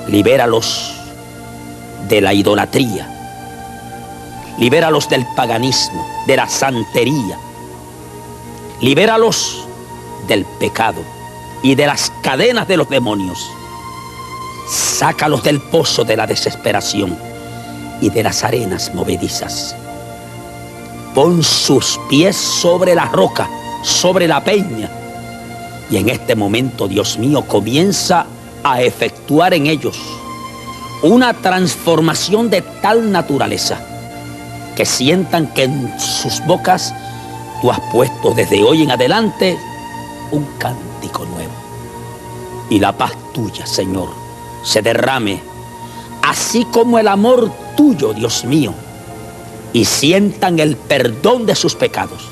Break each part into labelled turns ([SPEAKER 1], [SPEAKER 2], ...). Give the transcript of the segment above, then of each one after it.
[SPEAKER 1] Libéralos de la idolatría. Libéralos del paganismo, de la santería. Libéralos del pecado y de las cadenas de los demonios. Sácalos del pozo de la desesperación y de las arenas movedizas. Pon sus pies sobre la roca, sobre la peña. Y en este momento, Dios mío, comienza a efectuar en ellos una transformación de tal naturaleza que sientan que en sus bocas tú has puesto desde hoy en adelante un cántico nuevo. Y la paz tuya, Señor, se derrame, así como el amor tuyo, Dios mío, y sientan el perdón de sus pecados,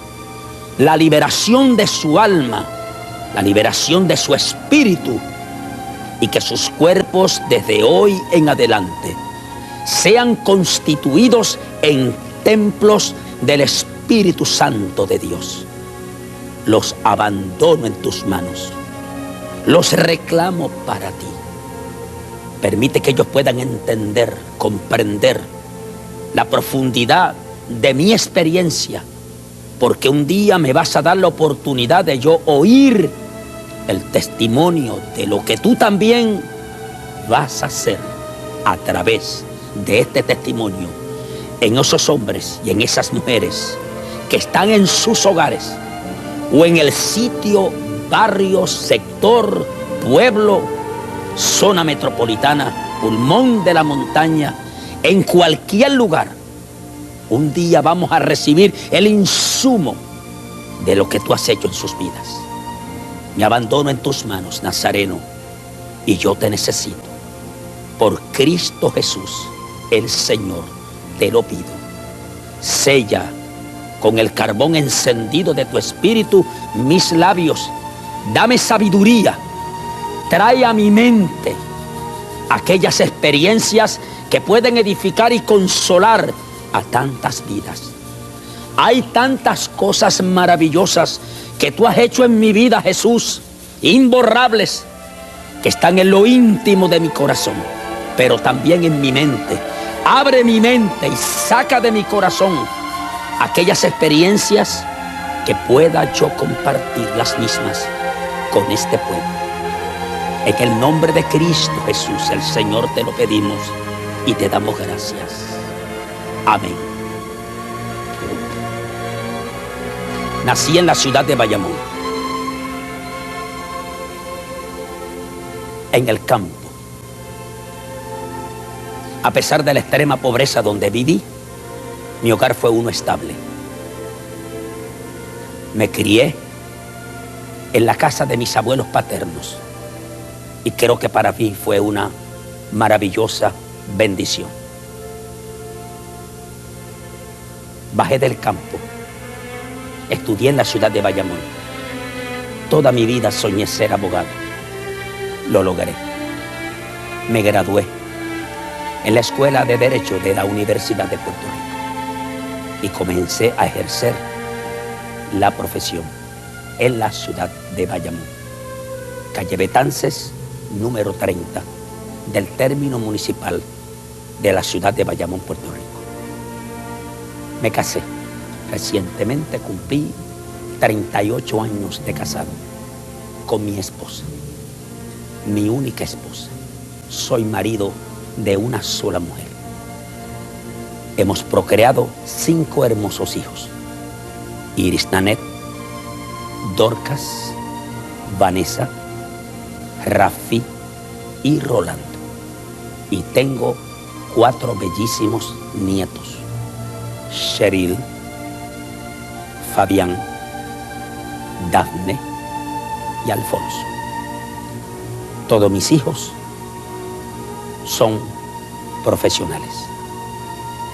[SPEAKER 1] la liberación de su alma, la liberación de su espíritu, y que sus cuerpos desde hoy en adelante sean constituidos en templos del Espíritu Santo de Dios. Los abandono en tus manos, los reclamo para ti. Permite que ellos puedan entender, comprender la profundidad de mi experiencia, porque un día me vas a dar la oportunidad de yo oír el testimonio de lo que tú también vas a hacer a través de este testimonio en esos hombres y en esas mujeres que están en sus hogares o en el sitio, barrio, sector, pueblo, zona metropolitana, pulmón de la montaña, en cualquier lugar. Un día vamos a recibir el insumo de lo que tú has hecho en sus vidas. Me abandono en tus manos, Nazareno, y yo te necesito. Por Cristo Jesús, el Señor, te lo pido. Sella con el carbón encendido de tu espíritu mis labios. Dame sabiduría. Trae a mi mente aquellas experiencias que pueden edificar y consolar a tantas vidas. Hay tantas cosas maravillosas que tú has hecho en mi vida, Jesús, imborrables, que están en lo íntimo de mi corazón, pero también en mi mente. Abre mi mente y saca de mi corazón aquellas experiencias que pueda yo compartir las mismas con este pueblo. En el nombre de Cristo Jesús, el Señor, te lo pedimos y te damos gracias. Amén. Nací en la ciudad de Bayamón, en el campo. A pesar de la extrema pobreza donde viví, mi hogar fue uno estable. Me crié en la casa de mis abuelos paternos y creo que para mí fue una maravillosa bendición. Bajé del campo. Estudié en la ciudad de Bayamón. Toda mi vida soñé ser abogado. Lo logré. Me gradué en la Escuela de Derecho de la Universidad de Puerto Rico y comencé a ejercer la profesión en la ciudad de Bayamón. Calle Betances, número 30, del término municipal de la ciudad de Bayamón, Puerto Rico. Me casé. Recientemente cumplí 38 años de casado con mi esposa, mi única esposa. Soy marido de una sola mujer. Hemos procreado 5 hermosos hijos: Iris Nanet, Dorcas, Vanessa, Rafi y Rolando. Y tengo 4 bellísimos nietos: Cheryl, Fabián, Dafne y Alfonso. Todos mis hijos son profesionales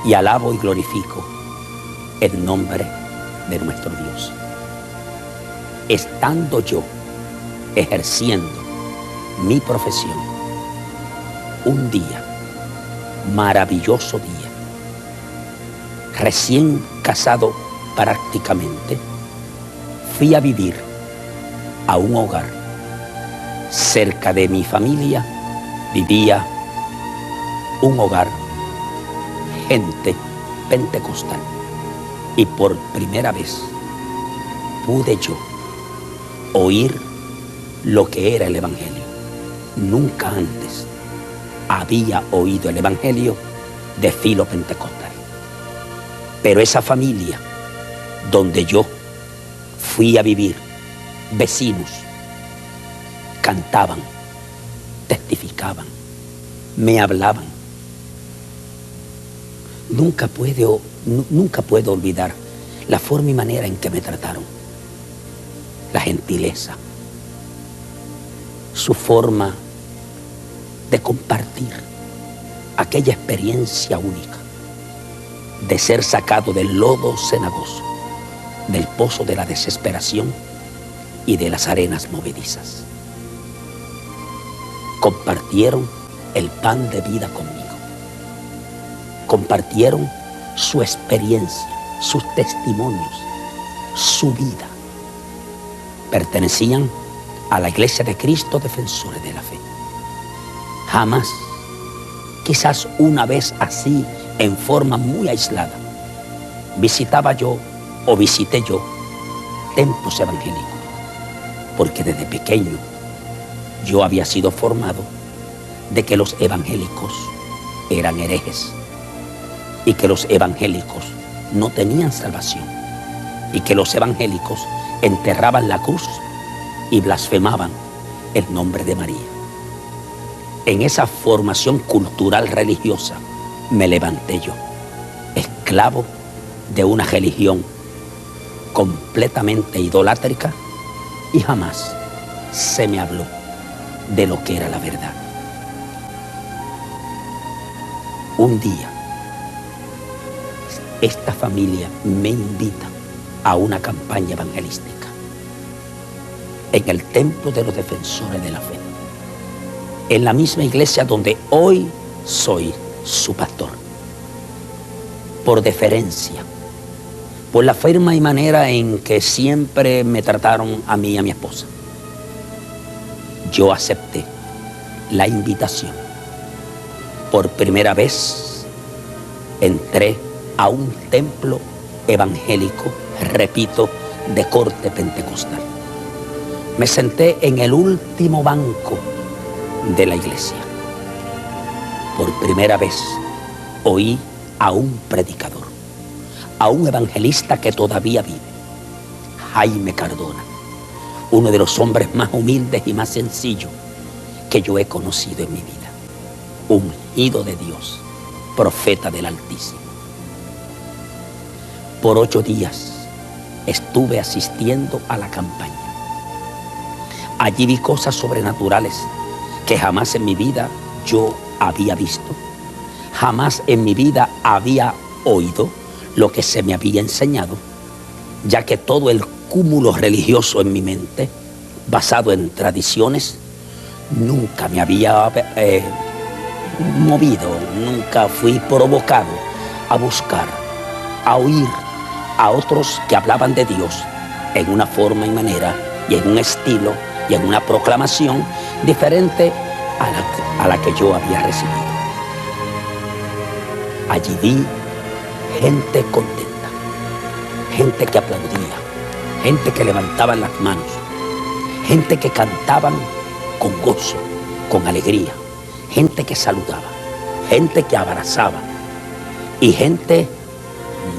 [SPEAKER 1] y alabo y glorifico el nombre de nuestro Dios. Estando yo ejerciendo mi profesión, un día, maravilloso día, recién casado prácticamente, fui a vivir a un hogar. Cerca de mi familia vivía un hogar, gente pentecostal. Y por primera vez pude yo oír lo que era el Evangelio. Nunca antes había oído el Evangelio de filo pentecostal. Pero esa familia donde yo fui a vivir, vecinos, cantaban, testificaban, me hablaban. Nunca puedo olvidar la forma y manera en que me trataron, la gentileza, su forma de compartir aquella experiencia única de ser sacado del lodo cenagoso, del pozo de la desesperación y de las arenas movedizas. Compartieron el pan de vida conmigo. Compartieron su experiencia, sus testimonios, su vida. Pertenecían a la Iglesia de Cristo Defensores de la Fe. Jamás, quizás una vez así, en forma muy aislada, visitaba yo o visité yo templos evangélicos, porque desde pequeño yo había sido formado de que los evangélicos eran herejes y que los evangélicos no tenían salvación y que los evangélicos enterraban la cruz y blasfemaban el nombre de María. En esa formación cultural religiosa me levanté yo, esclavo de una religión completamente idolátrica, y jamás se me habló de lo que era la verdad. Un día, esta familia me invita a una campaña evangelística en el Templo de los Defensores de la Fe, en la misma iglesia donde hoy soy su pastor. Por deferencia, por la forma y manera en que siempre me trataron a mí y a mi esposa, yo acepté la invitación. Por primera vez entré a un templo evangélico, repito, de corte pentecostal. Me senté en el último banco de la iglesia. Por primera vez oí a un predicador, a un evangelista que todavía vive, Jaime Cardona, uno de los hombres más humildes y más sencillos que yo he conocido en mi vida. Ungido de Dios, profeta del Altísimo. Por 8 días estuve asistiendo a la campaña. Allí vi cosas sobrenaturales que jamás en mi vida yo había visto. Jamás en mi vida había oído lo que se me había enseñado, ya que todo el cúmulo religioso en mi mente, basado en tradiciones, nunca me había movido, nunca fui provocado a buscar, a oír a otros que hablaban de Dios en una forma y manera y en un estilo y en una proclamación diferente a la que yo había recibido. Allí vi gente contenta, gente que aplaudía, gente que levantaba las manos, gente que cantaban con gozo, con alegría, gente que saludaba, gente que abrazaba y gente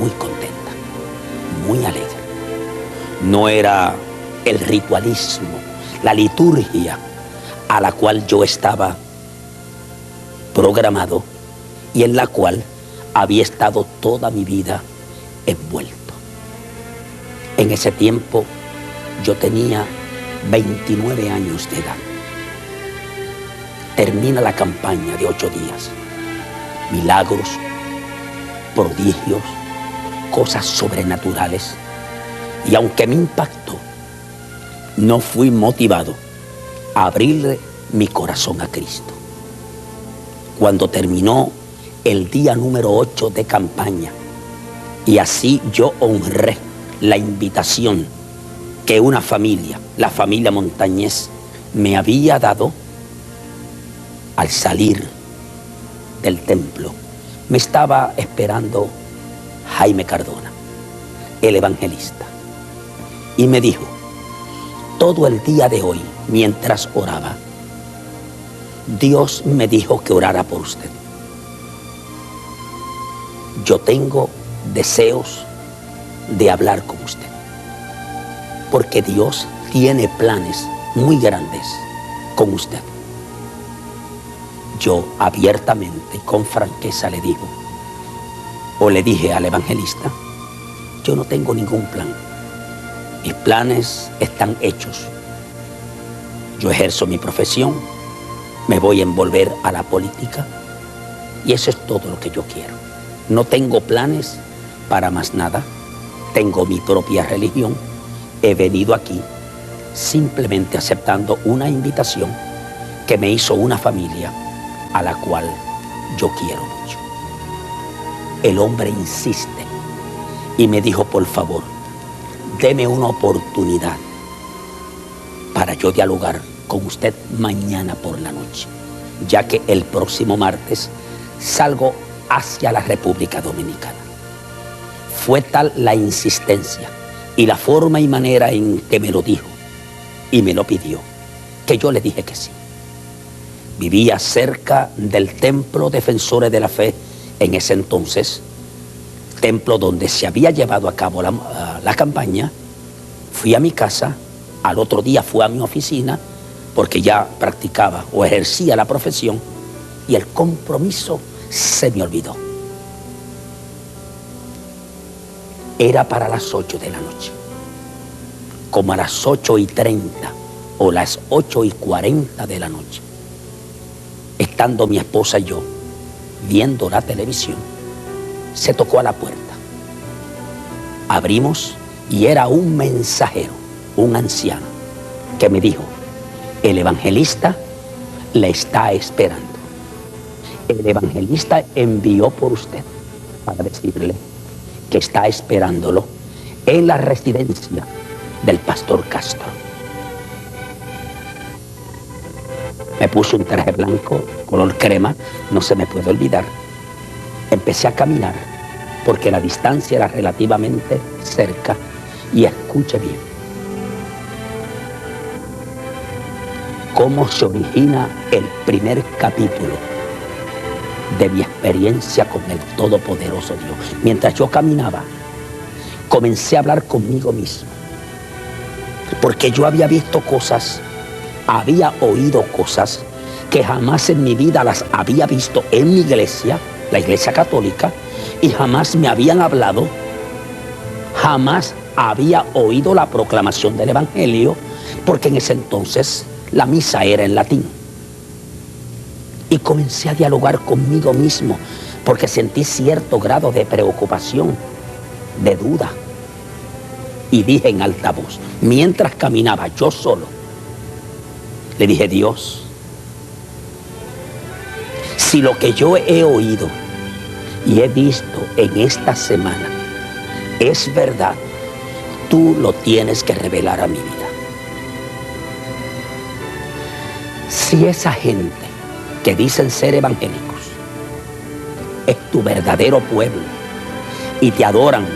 [SPEAKER 1] muy contenta, muy alegre. No era el ritualismo, la liturgia a la cual yo estaba programado y en la cual había estado toda mi vida envuelto. En ese tiempo yo tenía 29 años de edad. Termina la campaña de 8 días. Milagros, prodigios, cosas sobrenaturales. Y aunque me impactó, no fui motivado a abrirle mi corazón a Cristo. Cuando terminó el día número 8 de campaña, y así yo honré la invitación que una familia, la familia Montañés, me había dado, al salir del templo me estaba esperando Jaime Cardona, el evangelista, y me dijo, todo el día de hoy, mientras oraba, Dios me dijo que orara por usted. Yo tengo deseos de hablar con usted, porque Dios tiene planes muy grandes con usted. Yo abiertamente y con franqueza le dije al evangelista, yo no tengo ningún plan. Mis planes están hechos. Yo ejerzo mi profesión, me voy a envolver a la política y eso es todo lo que yo quiero. No tengo planes para más nada. Tengo mi propia religión. He venido aquí simplemente aceptando una invitación que me hizo una familia a la cual yo quiero mucho. El hombre insiste y me dijo, por favor, deme una oportunidad para yo dialogar con usted mañana por la noche, ya que el próximo martes salgo hacia la República Dominicana. Fue tal la insistencia y la forma y manera en que me lo dijo y me lo pidió, que yo le dije que sí. Vivía cerca del Templo Defensores de la Fe en ese entonces, templo donde se había llevado a cabo la campaña. Fui a mi casa, al otro día fui a mi oficina, porque ya practicaba o ejercía la profesión, y el compromiso se me olvidó. Era para las 8 de la noche. Como a las 8:30 o las 8:40 de la noche, estando mi esposa y yo viendo la televisión, se tocó a la puerta. Abrimos y era un mensajero, un anciano, que me dijo, el evangelista le está esperando. El evangelista envió por usted para decirle que está esperándolo en la residencia del pastor Castro. Me puse un traje blanco, color crema, no se me puede olvidar. Empecé a caminar porque la distancia era relativamente cerca, y escuche bien cómo se origina el primer capítulo de mi experiencia con el Todopoderoso Dios. Mientras yo caminaba, comencé a hablar conmigo mismo, porque yo había visto cosas, había oído cosas que jamás en mi vida las había visto en mi iglesia, la iglesia católica, y jamás me habían hablado, jamás había oído la proclamación del evangelio, porque en ese entonces la misa era en latín. Y comencé a dialogar conmigo mismo, porque sentí cierto grado de preocupación, de duda. Y dije en alta voz, mientras caminaba yo solo, le dije, Dios, si lo que yo he oído y he visto en esta semana es verdad, tú lo tienes que revelar a mi vida. Si esa gente que dicen ser evangélicos es tu verdadero pueblo y te adoran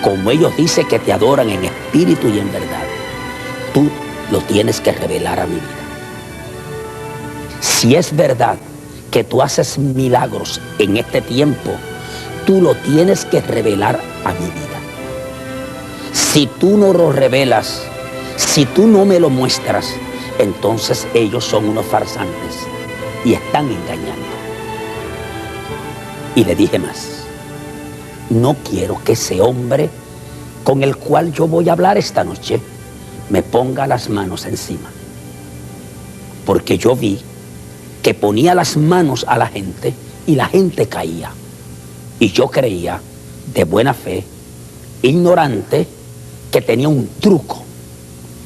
[SPEAKER 1] como ellos dicen que te adoran en espíritu y en verdad, tú lo tienes que revelar a mi vida. Si es verdad que tú haces milagros en este tiempo, tú lo tienes que revelar a mi vida. Si tú no lo revelas, si tú no me lo muestras, entonces ellos son unos farsantes y están engañando. Y le dije más, no quiero que ese hombre con el cual yo voy a hablar esta noche me ponga las manos encima, porque yo vi que ponía las manos a la gente y la gente caía, y yo creía de buena fe, ignorante, que tenía un truco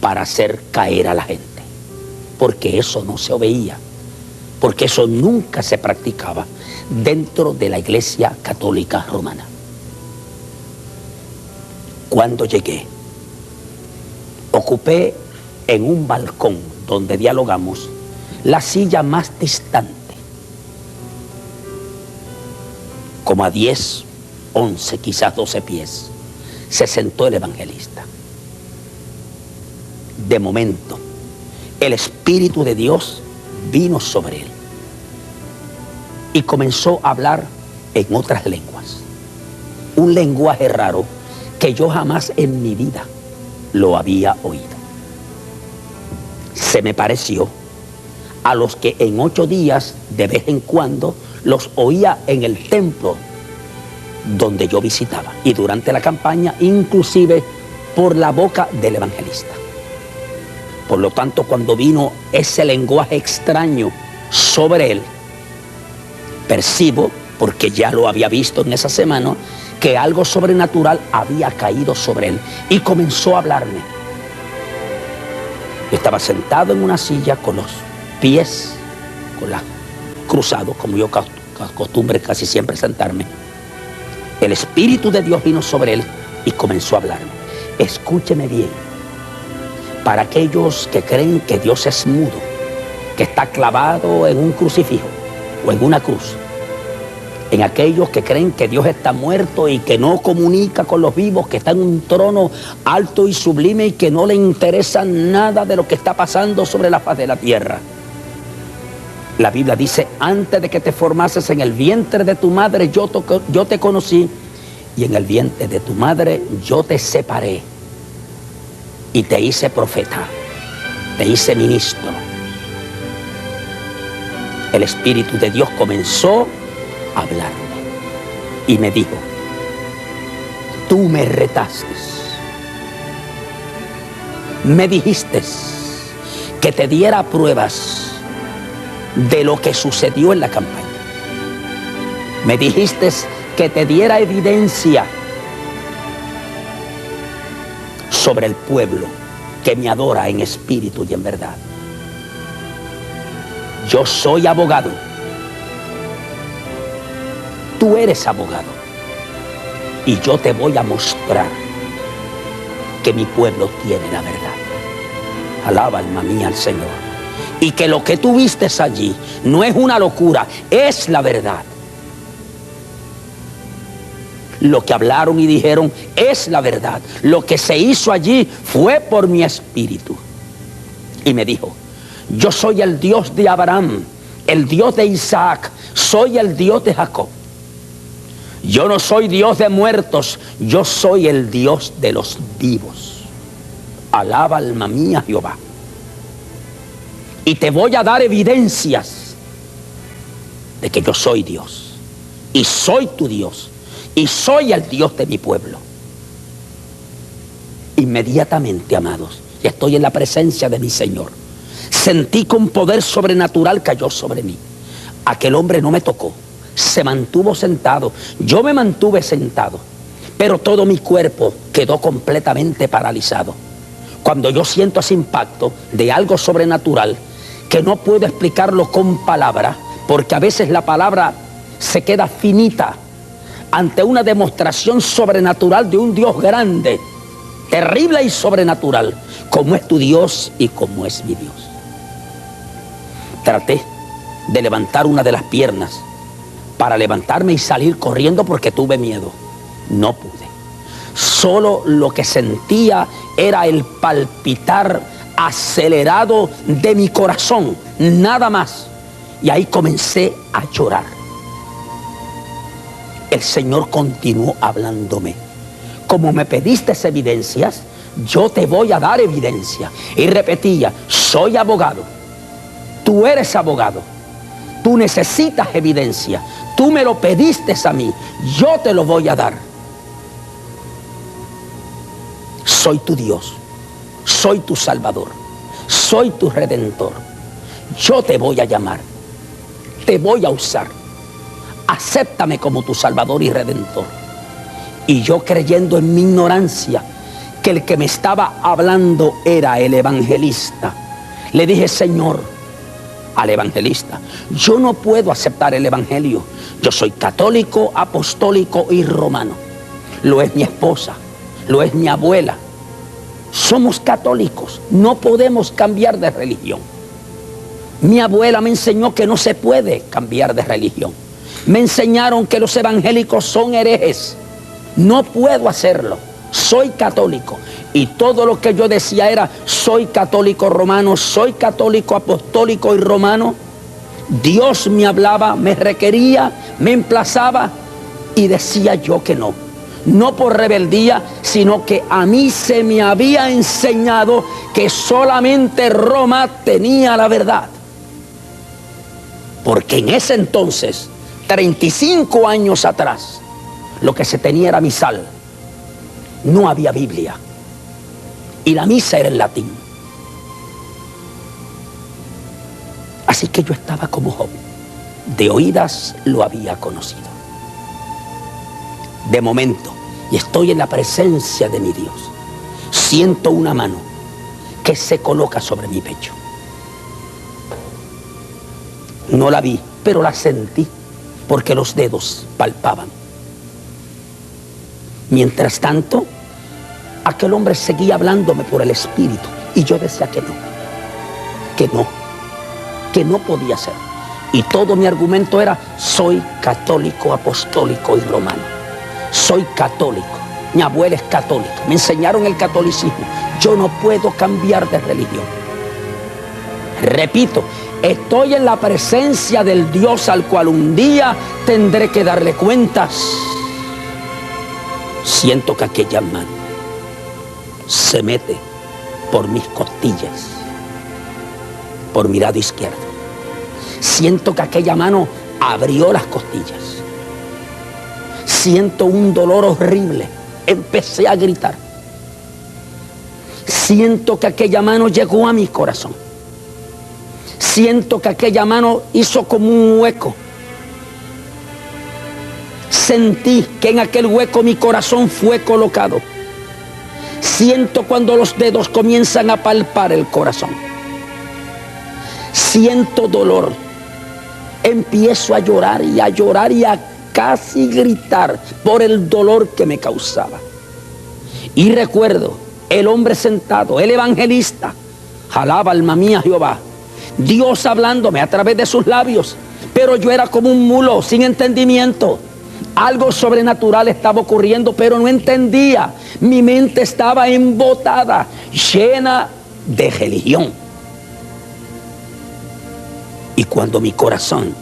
[SPEAKER 1] para hacer caer a la gente, porque eso no se veía, porque eso nunca se practicaba dentro de la Iglesia Católica Romana. Cuando llegué, ocupé en un balcón donde dialogamos la silla más distante como a 10, 11, quizás 12 pies, se sentó el evangelista. De momento, el Espíritu de Dios vino sobre él y comenzó a hablar en otras lenguas. Un lenguaje raro que yo jamás en mi vida lo había oído. Se me pareció a los que en 8 días de vez en cuando los oía en el templo donde yo visitaba, y durante la campaña inclusive por la boca del evangelista. Por lo tanto, cuando vino ese lenguaje extraño sobre él, percibo, porque ya lo había visto en esa semana, que algo sobrenatural había caído sobre él y comenzó a hablarme. Yo estaba sentado en una silla con los pies cruzados, como yo acostumbre casi siempre sentarme. El Espíritu de Dios vino sobre él y comenzó a hablarme. Escúcheme bien. Para aquellos que creen que Dios es mudo, que está clavado en un crucifijo o en una cruz, en aquellos que creen que Dios está muerto y que no comunica con los vivos, que está en un trono alto y sublime y que no le interesa nada de lo que está pasando sobre la faz de la tierra. La Biblia dice: antes de que te formases en el vientre de tu madre, yo te conocí, y en el vientre de tu madre yo te separé y te hice profeta, te hice ministro. El Espíritu de Dios comenzó a hablarme y me dijo: tú me retaste, me dijiste que te diera pruebas de lo que sucedió en la campaña. Me dijiste que te diera evidencia sobre el pueblo que me adora en espíritu y en verdad. Yo soy abogado. Tú eres abogado. Y yo te voy a mostrar que mi pueblo tiene la verdad. Alaba, alma mía, al Señor. Y que lo que tú viste allí no es una locura, es la verdad. Lo que hablaron y dijeron es la verdad. Lo que se hizo allí fue por mi espíritu. Y me dijo: yo soy el Dios de Abraham, el Dios de Isaac, soy el Dios de Jacob. Yo no soy Dios de muertos, yo soy el Dios de los vivos. Alaba, alma mía, Jehová. Y te voy a dar evidencias de que yo soy Dios. Y soy tu Dios. Y soy el Dios de mi pueblo. Inmediatamente, amados, ya estoy en la presencia de mi Señor. Sentí que un poder sobrenatural cayó sobre mí. Aquel hombre no me tocó. Se mantuvo sentado. Yo me mantuve sentado. Pero todo mi cuerpo quedó completamente paralizado. Cuando yo siento ese impacto de algo sobrenatural, que no puedo explicarlo con palabras, porque a veces la palabra se queda finita ante una demostración sobrenatural de un Dios grande, terrible y sobrenatural, como es tu Dios y como es mi Dios. Traté de levantar una de las piernas para levantarme y salir corriendo porque tuve miedo. No pude. Solo lo que sentía era el palpitar acelerado de mi corazón, nada más. Y ahí comencé a llorar. El Señor continuó hablándome: como me pediste evidencias, yo te voy a dar evidencia. Y repetía: soy abogado, tú eres abogado, tú necesitas evidencia, tú me lo pediste a mí, yo te lo voy a dar. Soy tu Dios, soy tu Salvador, soy tu Redentor. Yo te voy a llamar, te voy a usar. Acéptame como tu Salvador y Redentor. Y yo, creyendo en mi ignorancia que el que me estaba hablando era el evangelista, le dije: Señor, al evangelista, yo no puedo aceptar el evangelio. Yo soy católico, apostólico y romano. Lo es mi esposa, lo es mi abuela. Somos católicos, no podemos cambiar de religión. Mi abuela me enseñó que no se puede cambiar de religión, Me enseñaron que los evangélicos son herejes. No puedo hacerlo. Soy católico. Y todo lo que yo decía era: soy católico romano, soy católico apostólico y romano. Dios me hablaba, me requería, me emplazaba, y decía yo que no. No por rebeldía, sino que a mí se me había enseñado que solamente Roma tenía la verdad. Porque en ese entonces, 35 años atrás, lo que se tenía era misal. No había Biblia. Y la misa era en latín. Así que yo estaba como Job. De oídas lo había conocido. De momento, y estoy en la presencia de mi Dios, siento una mano que se coloca sobre mi pecho. No la vi, pero la sentí, porque los dedos palpaban. Mientras tanto, aquel hombre seguía hablándome por el espíritu, y yo decía que no podía ser. Y todo mi argumento era: soy católico, apostólico y romano. Soy católico. Mi abuela es católica. Me enseñaron el catolicismo. Yo no puedo cambiar de religión. Repito, estoy en la presencia del Dios al cual un día tendré que darle cuentas. Siento que aquella mano se mete por mis costillas, por mi lado izquierdo. Siento que aquella mano abrió las costillas. Siento un dolor horrible. Empecé a gritar. Siento que aquella mano llegó a mi corazón. Siento que aquella mano hizo como un hueco. Sentí que en aquel hueco mi corazón fue colocado. Siento cuando los dedos comienzan a palpar el corazón. Siento dolor. Empiezo a llorar y a casi gritar por el dolor que me causaba. Y recuerdo el hombre sentado, el evangelista: alaba alma mía Jehová. Dios hablándome a través de sus labios, pero yo era como un mulo sin entendimiento. Algo sobrenatural estaba ocurriendo, pero no entendía. Mi mente estaba embotada, llena de religión. Y cuando mi corazón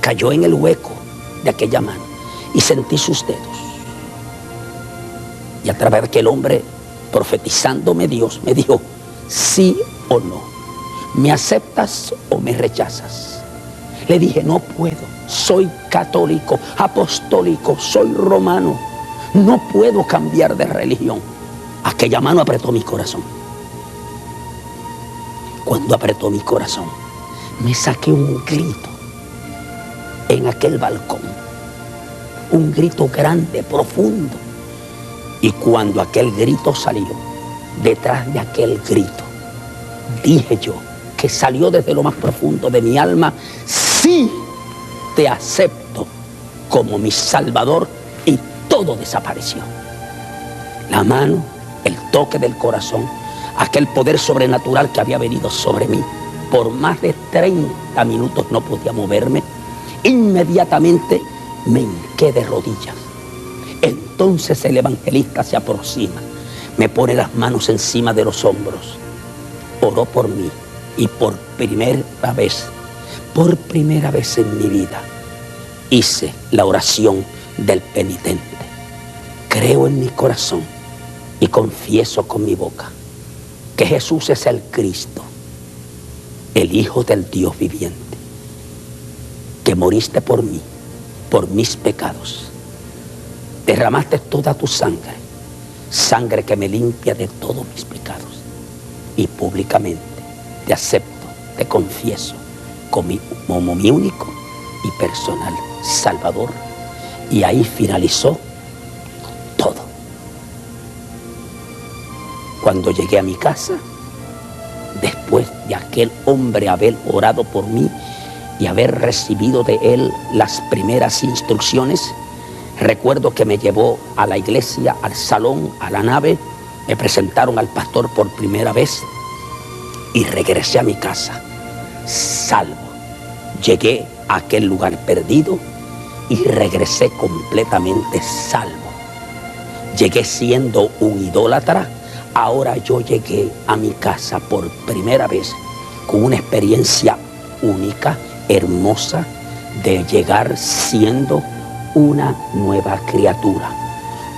[SPEAKER 1] cayó en el hueco de aquella mano y sentí sus dedos, y a través de aquel hombre, profetizándome, Dios me dijo: sí o no, ¿me aceptas o me rechazas? Le dije: no puedo, soy católico, apostólico, soy romano, no puedo cambiar de religión. Aquella mano apretó mi corazón. Cuando apretó mi corazón, me saqué un grito en aquel balcón, un grito grande, profundo. Y cuando aquel grito salió, detrás de aquel grito, dije yo, que salió desde lo más profundo de mi alma: sí, te acepto como mi Salvador. Y todo desapareció. La mano, el toque del corazón, aquel poder sobrenatural que había venido sobre mí. Por más de 30 minutos no podía moverme. Inmediatamente me hinqué de rodillas. Entonces el evangelista se aproxima, me pone las manos encima de los hombros, oró por mí, y por primera vez en mi vida, hice la oración del penitente. Creo en mi corazón y confieso con mi boca que Jesús es el Cristo, el Hijo del Dios viviente, que moriste por mí, por mis pecados. Derramaste toda tu sangre, sangre que me limpia de todos mis pecados. Y públicamente te acepto, te confieso como mi único y personal Salvador. Y ahí finalizó todo. Cuando llegué a mi casa, después de aquel hombre haber orado por mí y haber recibido de él las primeras instrucciones, recuerdo que me llevó a la iglesia, al salón, a la nave, me presentaron al pastor por primera vez y regresé a mi casa, salvo. Llegué a aquel lugar perdido y regresé completamente salvo. Llegué siendo un idólatra, ahora yo llegué a mi casa por primera vez con una experiencia única, hermosa, de llegar siendo una nueva criatura.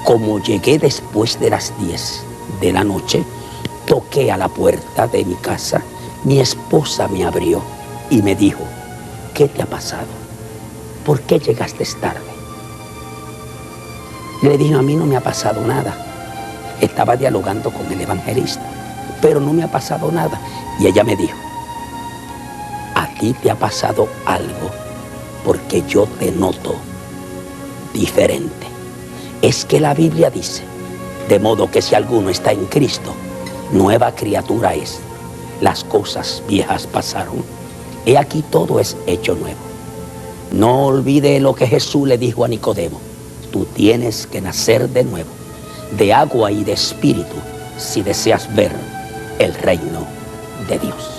[SPEAKER 1] Como llegué después de las 10 de la noche, toqué a la puerta de mi casa, mi esposa me abrió y me dijo: ¿qué te ha pasado? ¿Por qué llegaste tarde? Le dije: a mí no me ha pasado nada. Estaba dialogando con el evangelista, pero no me ha pasado nada. Y ella me dijo: a ti te ha pasado algo porque yo te noto diferente. Es que la Biblia dice: de modo que si alguno está en Cristo, nueva criatura es. Las cosas viejas pasaron, he aquí todo es hecho nuevo. No olvide lo que Jesús le dijo a Nicodemo: tú tienes que nacer de nuevo, de agua y de espíritu, si deseas ver el reino de Dios.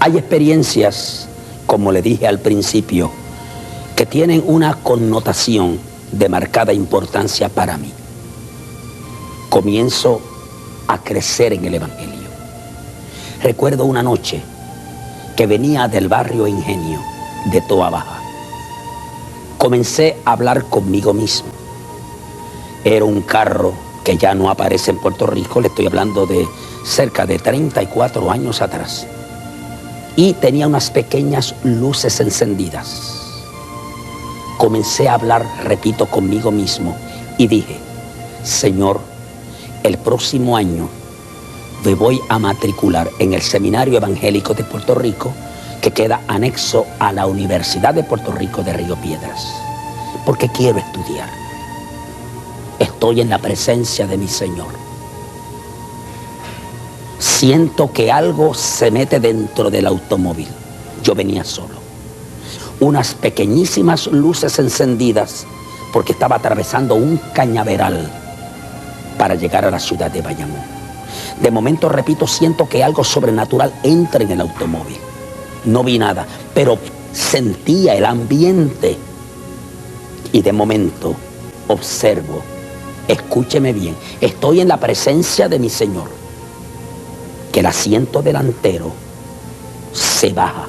[SPEAKER 1] Hay experiencias, como le dije al principio, que tienen una connotación de marcada importancia para mí. Comienzo a crecer en el Evangelio. Recuerdo una noche que venía del barrio Ingenio de Toa Baja. Comencé a hablar conmigo mismo. Era un carro que ya no aparece en Puerto Rico, le estoy hablando de cerca de 34 años atrás. Y tenía unas pequeñas luces encendidas. Comencé a hablar, repito, conmigo mismo y dije: Señor, el próximo año me voy a matricular en el Seminario Evangélico de Puerto Rico, que queda anexo a la Universidad de Puerto Rico de Río Piedras, porque quiero estudiar. Estoy en la presencia de mi Señor. Siento que algo se mete dentro del automóvil. Yo venía solo. Unas pequeñísimas luces encendidas, porque estaba atravesando un cañaveral para llegar a la ciudad de Bayamón. De momento, repito, siento que algo sobrenatural entra en el automóvil. No vi nada, pero sentía el ambiente. Y de momento observo, escúcheme bien, estoy en la presencia de mi Señor, que el asiento delantero se baja,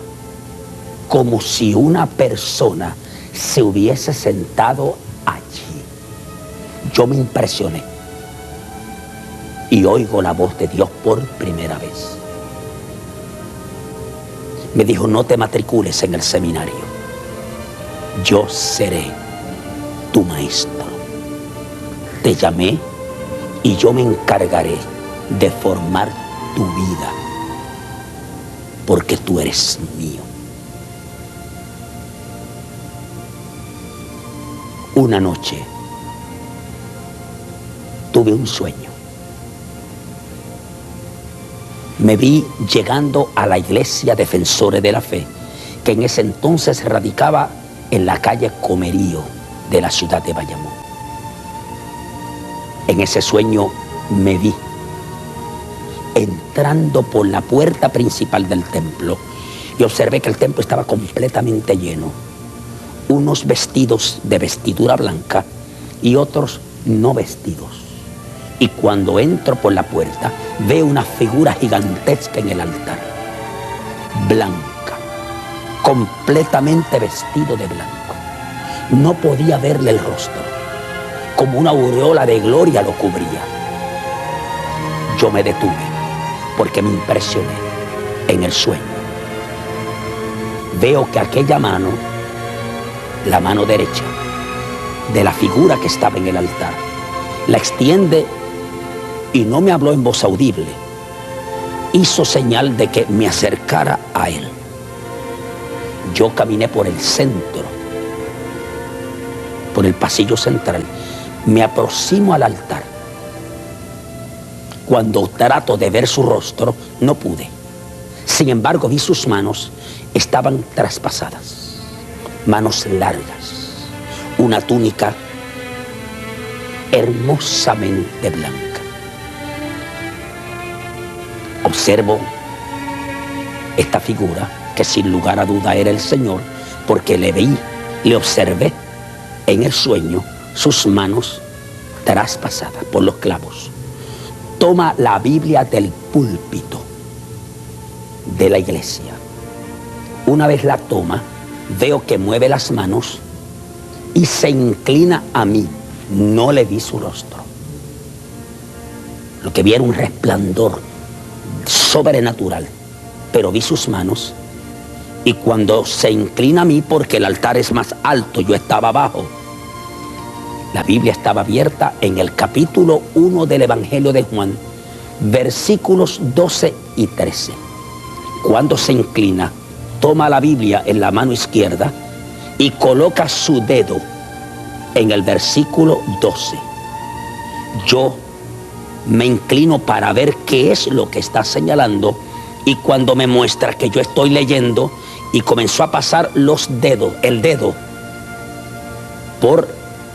[SPEAKER 1] como si una persona se hubiese sentado allí. Yo me impresioné y oigo la voz de Dios por primera vez. Me dijo: no te matricules en el seminario, yo seré tu maestro. Te llamé y yo me encargaré de formar tu vida, porque tú eres mío. Una noche tuve un sueño. Me vi llegando a la iglesia Defensores de la Fe, que en ese entonces radicaba en la calle Comerío de la ciudad de Bayamón. En ese sueño me vi entrando por la puerta principal del templo y observé que el templo estaba completamente lleno. Unos vestidos de vestidura blanca y otros no vestidos. Y cuando entro por la puerta, veo una figura gigantesca en el altar, blanca, completamente vestido de blanco. No podía verle el rostro, como una aureola de gloria lo cubría. Yo me detuve porque me impresioné en el sueño. Veo que aquella mano, la mano derecha de la figura que estaba en el altar, la extiende y no me habló en voz audible. Hizo señal de que me acercara a él. Yo caminé por el centro, por el pasillo central, Me aproximo al altar. Cuando trato de ver su rostro, no pude. Sin embargo, vi sus manos, estaban traspasadas. Manos largas, una túnica hermosamente blanca. Observo esta figura, que sin lugar a duda era el Señor, porque le vi, le observé en el sueño, sus manos traspasadas por los clavos. Toma la Biblia del púlpito de la iglesia. Una vez la toma, veo que mueve las manos y se inclina a mí. No le vi su rostro. Lo que vi era un resplandor sobrenatural, pero vi sus manos, y cuando se inclina a mí, porque el altar es más alto, yo estaba abajo, la Biblia estaba abierta en el capítulo 1 del Evangelio de Juan, versículos 12 y 13. Cuando se inclina, toma la Biblia en la mano izquierda y coloca su dedo en el versículo 12. Yo me inclino para ver qué es lo que está señalando, y cuando me muestra que yo estoy leyendo, y comenzó a pasar el dedo por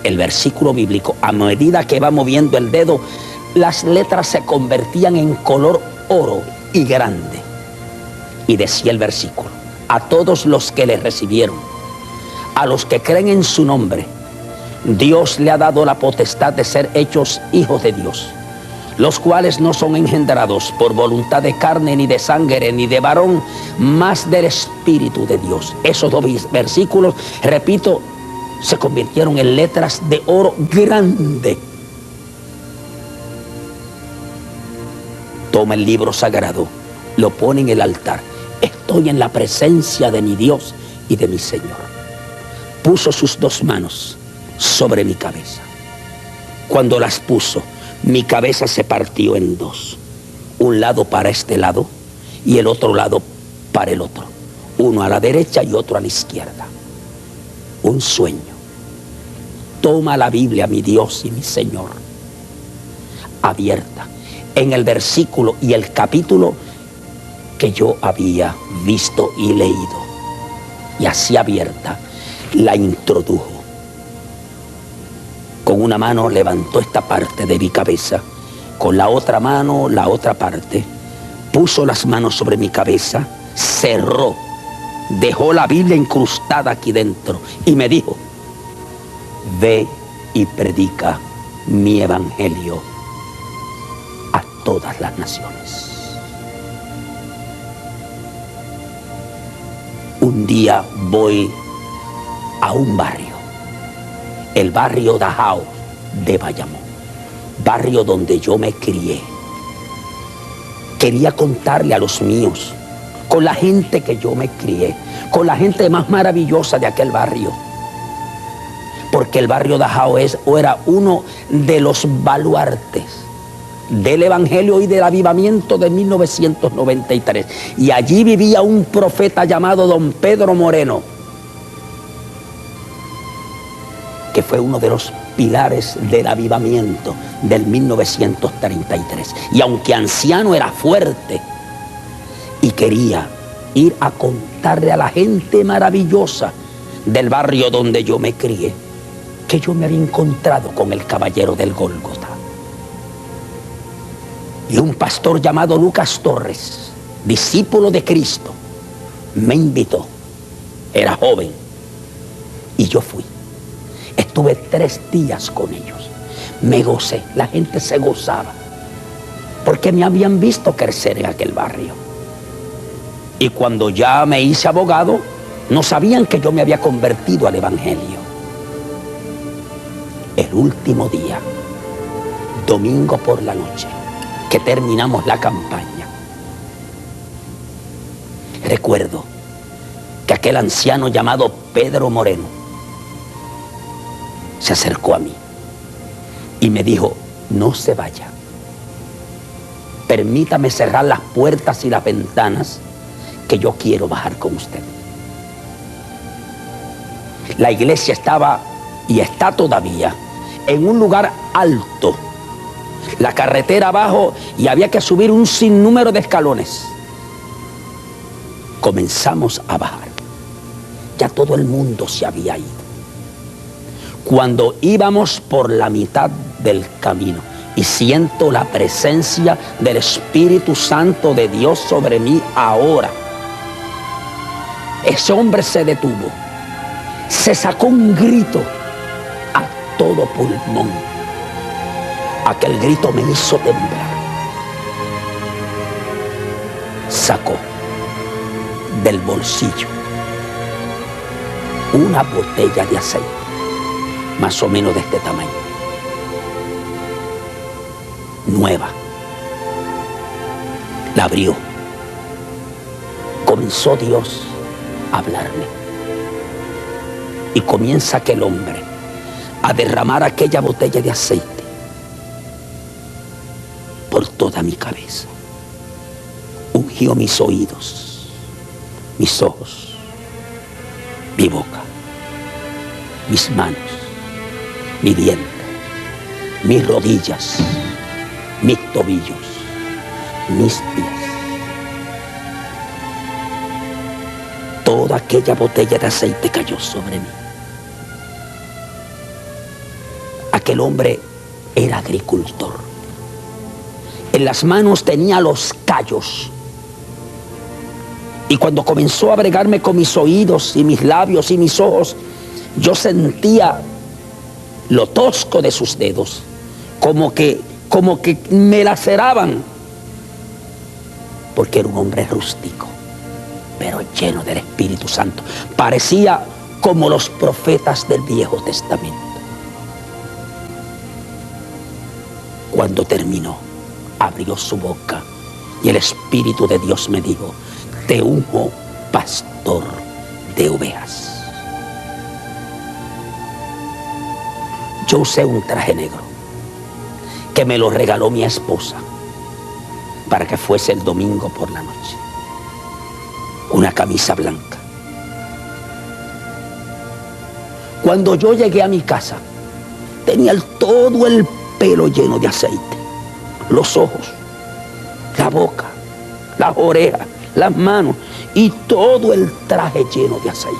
[SPEAKER 1] el versículo bíblico, a medida que va moviendo el dedo, las letras se convertían en color oro y grande. Y decía el versículo: a todos los que le recibieron, a los que creen en su nombre, Dios le ha dado la potestad de ser hechos hijos de Dios, los cuales no son engendrados por voluntad de carne, ni de sangre, ni de varón, mas del Espíritu de Dios. Esos dos versículos, repito, se convirtieron en letras de oro grande. Toma el libro sagrado, lo pone en el altar. Estoy en la presencia de mi Dios y de mi Señor. Puso sus dos manos sobre mi cabeza. Cuando las puso, mi cabeza se partió en dos. Un lado para este lado y el otro lado para el otro. Uno a la derecha y otro a la izquierda. Un sueño. Toma la Biblia, mi Dios y mi Señor, abierta en el versículo y el capítulo que yo había visto y leído. Y así abierta, la introdujo. Con una mano levantó esta parte de mi cabeza, con la otra mano la otra parte, puso las manos sobre mi cabeza, cerró, dejó la Biblia incrustada aquí dentro y me dijo: ve y predica mi evangelio a todas las naciones. Un día voy a un barrio, el barrio Dajao de Bayamón, barrio donde yo me crié. Quería contarle a los míos, con la gente que yo me crié, con la gente más maravillosa de aquel barrio, porque el barrio Dajao era uno de los baluartes del Evangelio y del avivamiento de 1993. Y allí vivía un profeta llamado don Pedro Moreno, que fue uno de los pilares del avivamiento del 1933. Y aunque anciano, era fuerte y quería ir a contarle a la gente maravillosa del barrio donde yo me crié que yo me había encontrado con el caballero del Gólgota. Y un pastor llamado Lucas Torres, discípulo de Cristo, me invitó. Era joven y yo fui. Estuve 3 días con ellos. Me gocé, la gente se gozaba, porque me habían visto crecer en aquel barrio. Y cuando ya me hice abogado, no sabían que yo me había convertido al Evangelio. El último día, domingo por la noche, que terminamos la campaña, recuerdo que aquel anciano llamado Pedro Moreno se acercó a mí y me dijo: no se vaya, permítame cerrar las puertas y las ventanas, que yo quiero bajar con usted. La iglesia estaba, y está todavía, en un lugar alto, la carretera abajo, y había que subir un sinnúmero de escalones. Comenzamos a bajar. Ya todo el mundo se había ido. Cuando íbamos por la mitad del camino y siento la presencia del Espíritu Santo de Dios sobre mí ahora, ese hombre se detuvo, se sacó un grito a todo pulmón. Aquel grito me hizo temblar. Sacó del bolsillo una botella de aceite, más o menos de este tamaño, nueva. La abrió. Comenzó Dios a hablarme. Y comienza aquel hombre a derramar aquella botella de aceite por toda mi cabeza. Ungió mis oídos, mis ojos, mi boca, mis manos, mi vientre, mis rodillas, mis tobillos, mis pies. Toda aquella botella de aceite cayó sobre mí. Aquel hombre era agricultor. En las manos tenía los callos. Y cuando comenzó a bregarme con mis oídos y mis labios y mis ojos, yo sentía lo tosco de sus dedos, como que me laceraban, porque era un hombre rústico, pero lleno del Espíritu Santo. Parecía como los profetas del Viejo Testamento. Cuando terminó, abrió su boca y el Espíritu de Dios me dijo: te unjo pastor de ovejas. Yo usé un traje negro que me lo regaló mi esposa para que fuese el domingo por la noche. Una camisa blanca. Cuando yo llegué a mi casa, tenía todo el pelo lleno de aceite, los ojos, la boca, las orejas, las manos y todo el traje lleno de aceite.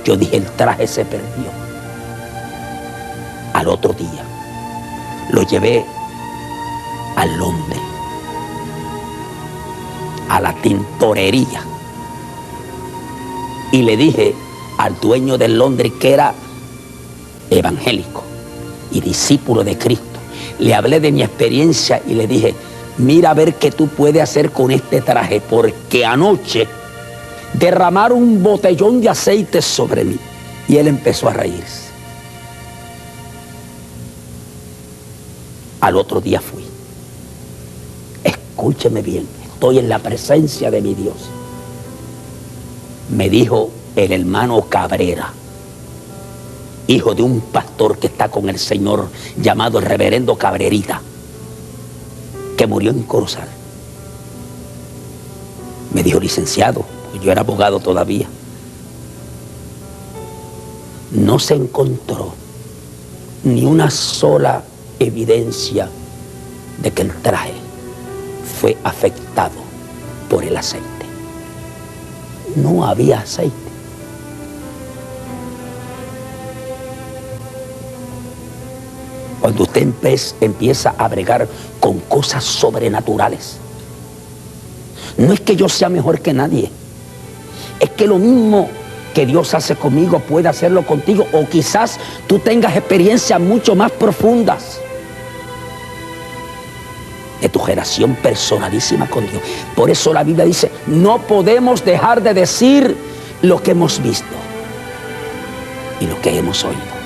[SPEAKER 1] Yo dije, el traje se perdió. Al otro día lo llevé al Londres, a la tintorería, y le dije al dueño del Londres, que era evangélico y discípulo de Cristo, le hablé de mi experiencia y le dije: mira a ver qué tú puedes hacer con este traje, porque anoche derramaron un botellón de aceite sobre mí. Y él empezó a reírse. Al otro día fui. Escúcheme bien, estoy en la presencia de mi Dios. Me dijo el hermano Cabrera, hijo de un pastor que está con el Señor, llamado el reverendo Cabrerita, que murió en Corozal. Me dijo: licenciado, yo era abogado todavía, no se encontró ni una sola evidencia de que el traje fue afectado por el aceite. No había aceite. Cuando usted empieza a bregar con cosas sobrenaturales, no es que yo sea mejor que nadie, es que lo mismo que Dios hace conmigo puede hacerlo contigo, o quizás tú tengas experiencias mucho más profundas de tu relación personalísima con Dios. Por eso la Biblia dice: no podemos dejar de decir lo que hemos visto y lo que hemos oído.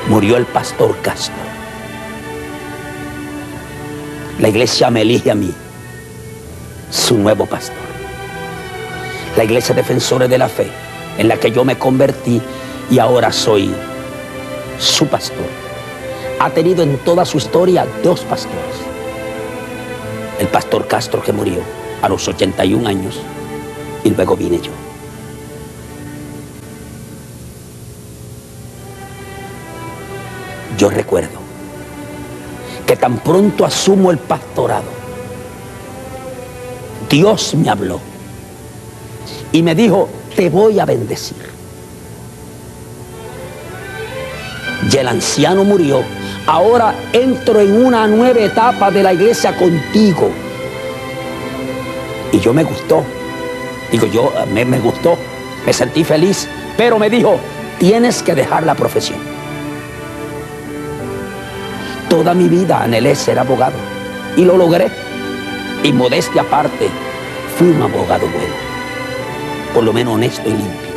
[SPEAKER 1] Murió el pastor Castro. La iglesia me elige a mí, su nuevo pastor. La iglesia Defensores de la Fe, en la que yo me convertí y ahora soy su pastor, ha tenido en toda su historia 2 pastores. El pastor Castro, que murió a los 81 años, y luego vine yo. Yo recuerdo que tan pronto asumo el pastorado, Dios me habló y me dijo: te voy a bendecir. Y el anciano murió. Ahora entro en una nueva etapa de la iglesia contigo. Y yo me gustó. Digo, me gustó. Me sentí feliz. Pero me dijo: tienes que dejar la profesión. Toda mi vida anhelé ser abogado. Y lo logré. Y modestia aparte, fui un abogado bueno. Por lo menos honesto y limpio.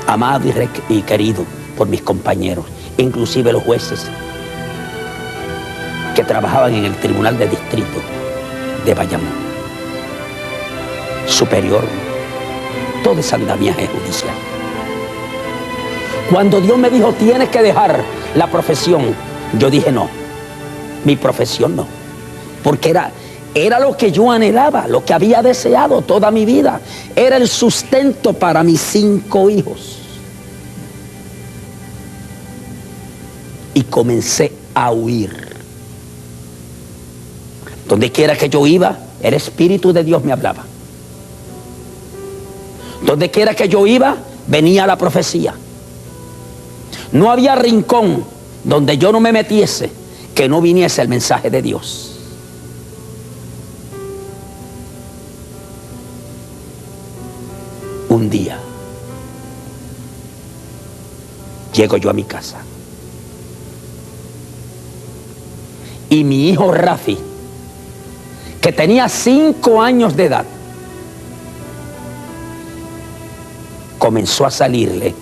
[SPEAKER 1] Amado y querido por mis compañeros, inclusive los jueces que trabajaban en el Tribunal de Distrito de Bayamón. Superior, todo ese andamiaje judicial. Cuando Dios me dijo: tienes que dejar la profesión, yo dije: no, mi profesión no, porque era lo que yo anhelaba, lo que había deseado toda mi vida. Era el sustento para mis 5 hijos. Y comencé a huir. Donde quiera que yo iba, el Espíritu de Dios me hablaba. Donde quiera que yo iba, venía la profecía. No había rincón donde yo no me metiese que no viniese el mensaje de Dios. Un día llego yo a mi casa y mi hijo Rafi, que tenía 5 años de edad, comenzó a salirle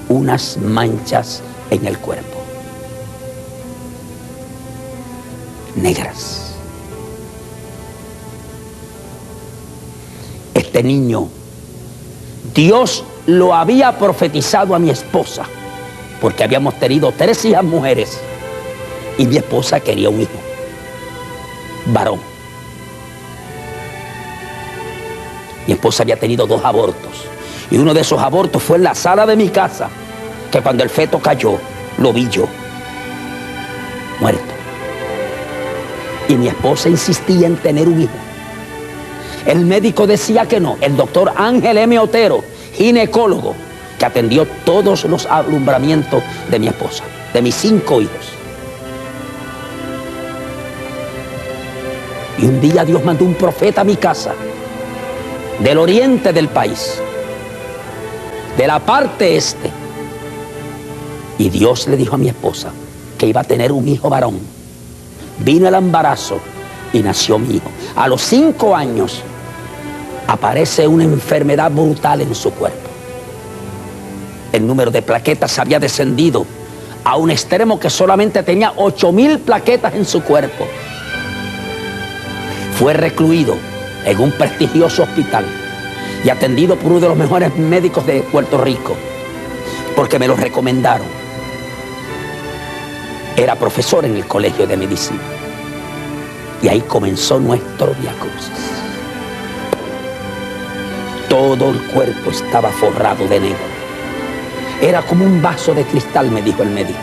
[SPEAKER 1] unas manchas en el cuerpo, negras. Este niño, Dios lo había profetizado a mi esposa, porque habíamos tenido 3 hijas mujeres y mi esposa quería un hijo varón. Mi esposa había tenido 2 abortos y uno de esos abortos fue en la sala de mi casa, que cuando el feto cayó, lo vi yo, muerto. Y mi esposa insistía en tener un hijo. El médico decía que no. El doctor Ángel M. Otero, ginecólogo, que atendió todos los alumbramientos de mi esposa, de mis 5 hijos. Y un día Dios mandó un profeta a mi casa, del oriente del país, de la parte este. Y Dios le dijo a mi esposa que iba a tener un hijo varón. Vino el embarazo y nació mi hijo. A los 5 años aparece una enfermedad brutal en su cuerpo. El número de plaquetas había descendido a un extremo que solamente tenía 8.000 plaquetas en su cuerpo. Fue recluido en un prestigioso hospital y atendido por uno de los mejores médicos de Puerto Rico, porque me lo recomendaron. Era profesor en el colegio de medicina. Y ahí comenzó nuestro viacrucis. Todo el cuerpo estaba forrado de negro. Era como un vaso de cristal, me dijo el médico.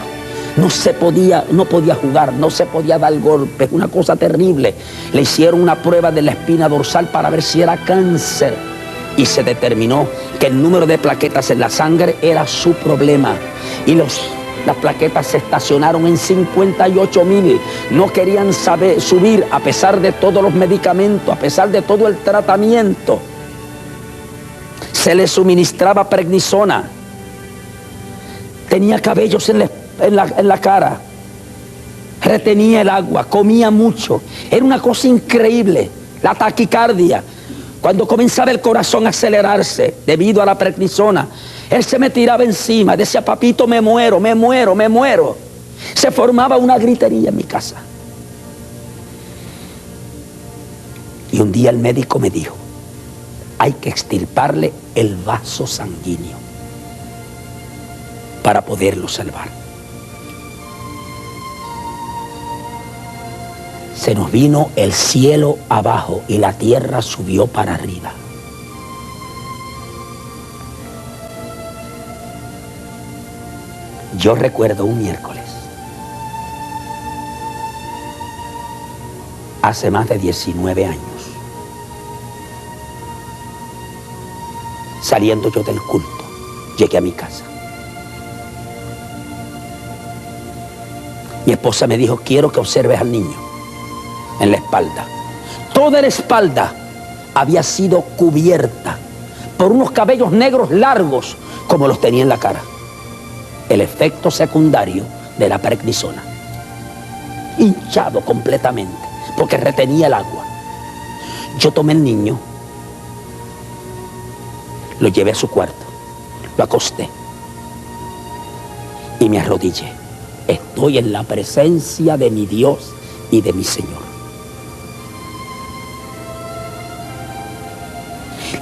[SPEAKER 1] No podía jugar, no se podía dar golpes, una cosa terrible. Le hicieron una prueba de la espina dorsal para ver si era cáncer. Y se determinó que el número de plaquetas en la sangre era su problema. Y las plaquetas se estacionaron en 58.000. No querían subir a pesar de todos los medicamentos, a pesar de todo el tratamiento. Se le suministraba prednisona. Tenía cabellos en la cara. Retenía el agua, comía mucho. Era una cosa increíble. La taquicardia. Cuando comenzaba el corazón a acelerarse debido a la prednisona, él se me tiraba encima, decía: papito, me muero, me muero, me muero. Se formaba una gritería en mi casa. Y un día el médico me dijo: hay que extirparle el vaso sanguíneo para poderlo salvar. Se nos vino el cielo abajo y la tierra subió para arriba. Yo recuerdo un miércoles, hace más de 19 años, saliendo yo del culto, llegué a mi casa. Mi esposa me dijo, quiero que observes al niño en la espalda. Toda la espalda había sido cubierta por unos cabellos negros largos como los tenía en la cara. El efecto secundario de la prednisona. Hinchado completamente porque retenía el agua. Yo tomé el niño, lo llevé a su cuarto, lo acosté y me arrodillé. Estoy en la presencia de mi Dios y de mi Señor.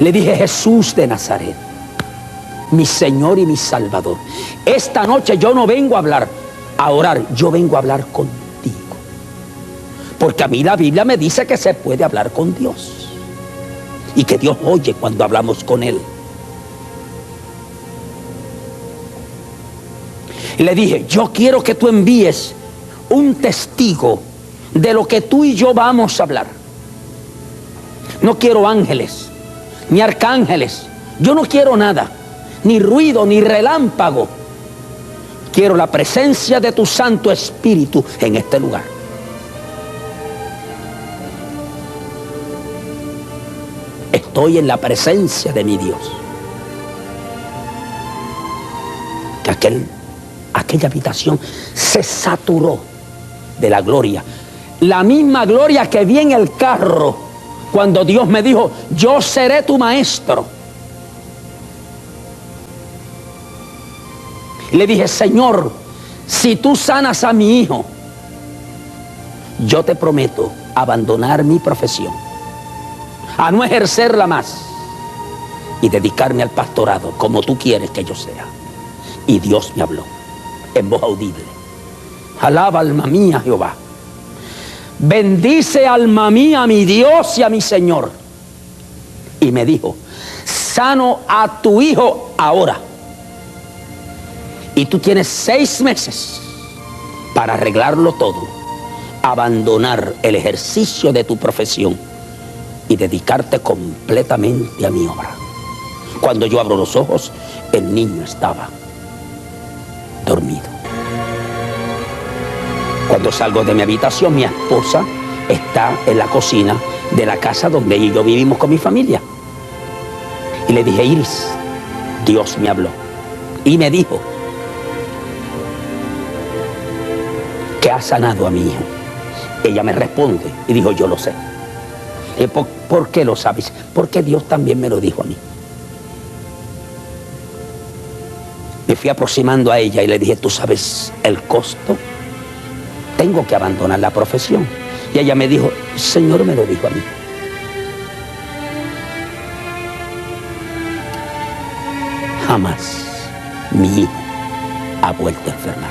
[SPEAKER 1] Le dije, Jesús de Nazaret, mi Señor y mi Salvador, esta noche yo no vengo a hablar, a orar, yo vengo a hablar contigo. Porque a mí la Biblia me dice que se puede hablar con Dios y que Dios oye cuando hablamos con Él. Y le dije, yo quiero que tú envíes un testigo de lo que tú y yo vamos a hablar. No quiero ángeles, ni arcángeles. Yo no quiero nada, ni ruido, ni relámpago. Quiero la presencia de tu Santo Espíritu en este lugar. Estoy en la presencia de mi Dios. Que aquella habitación se saturó de la gloria. La misma gloria que vi en el carro cuando Dios me dijo, yo seré tu maestro. Le dije, Señor, si tú sanas a mi hijo, yo te prometo abandonar mi profesión, a no ejercerla más y dedicarme al pastorado como tú quieres que yo sea. Y Dios me habló en voz audible. Alaba alma mía Jehová. Bendice alma mía a mi Dios y a mi Señor. Y me dijo, sano a tu hijo ahora. Y tú tienes 6 meses para arreglarlo todo, abandonar el ejercicio de tu profesión y dedicarte completamente a mi obra. Cuando yo abro los ojos, el niño estaba dormido. Cuando salgo de mi habitación, mi esposa está en la cocina de la casa donde ella y yo vivimos con mi familia. Y le dije, Iris, Dios me habló y me dijo que ha sanado a mi hijo. Ella me responde y dijo, yo lo sé. ¿Por qué lo sabes? Porque Dios también me lo dijo a mí. Me fui aproximando a ella y le dije, ¿tú sabes el costo? Tengo que abandonar la profesión. Y ella me dijo, Señor me lo dijo a mí. Jamás mi hijo ha vuelto a enfermar.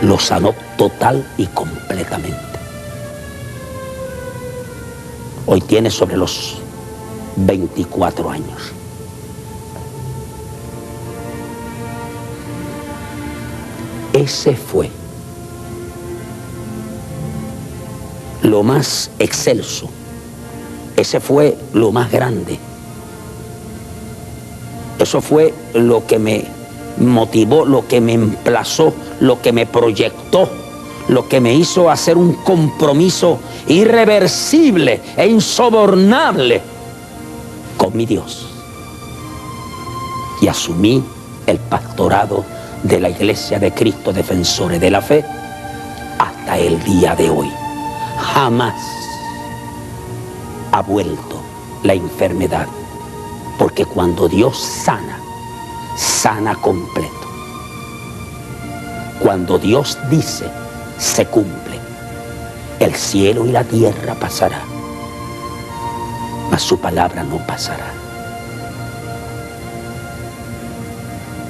[SPEAKER 1] Lo sanó total y completamente. Hoy tiene sobre los 24 años. Ese fue lo más excelso. Ese fue lo más grande. Eso fue lo que me motivó, lo que me emplazó, lo que me proyectó, lo que me hizo hacer un compromiso irreversible e insobornable con mi Dios. Y asumí el pastorado de la Iglesia de Cristo Defensores de la Fe hasta el día de hoy. Jamás ha vuelto la enfermedad, porque cuando Dios sana, sana completo. Cuando Dios dice, se cumple. El cielo y la tierra pasará, mas su palabra no pasará.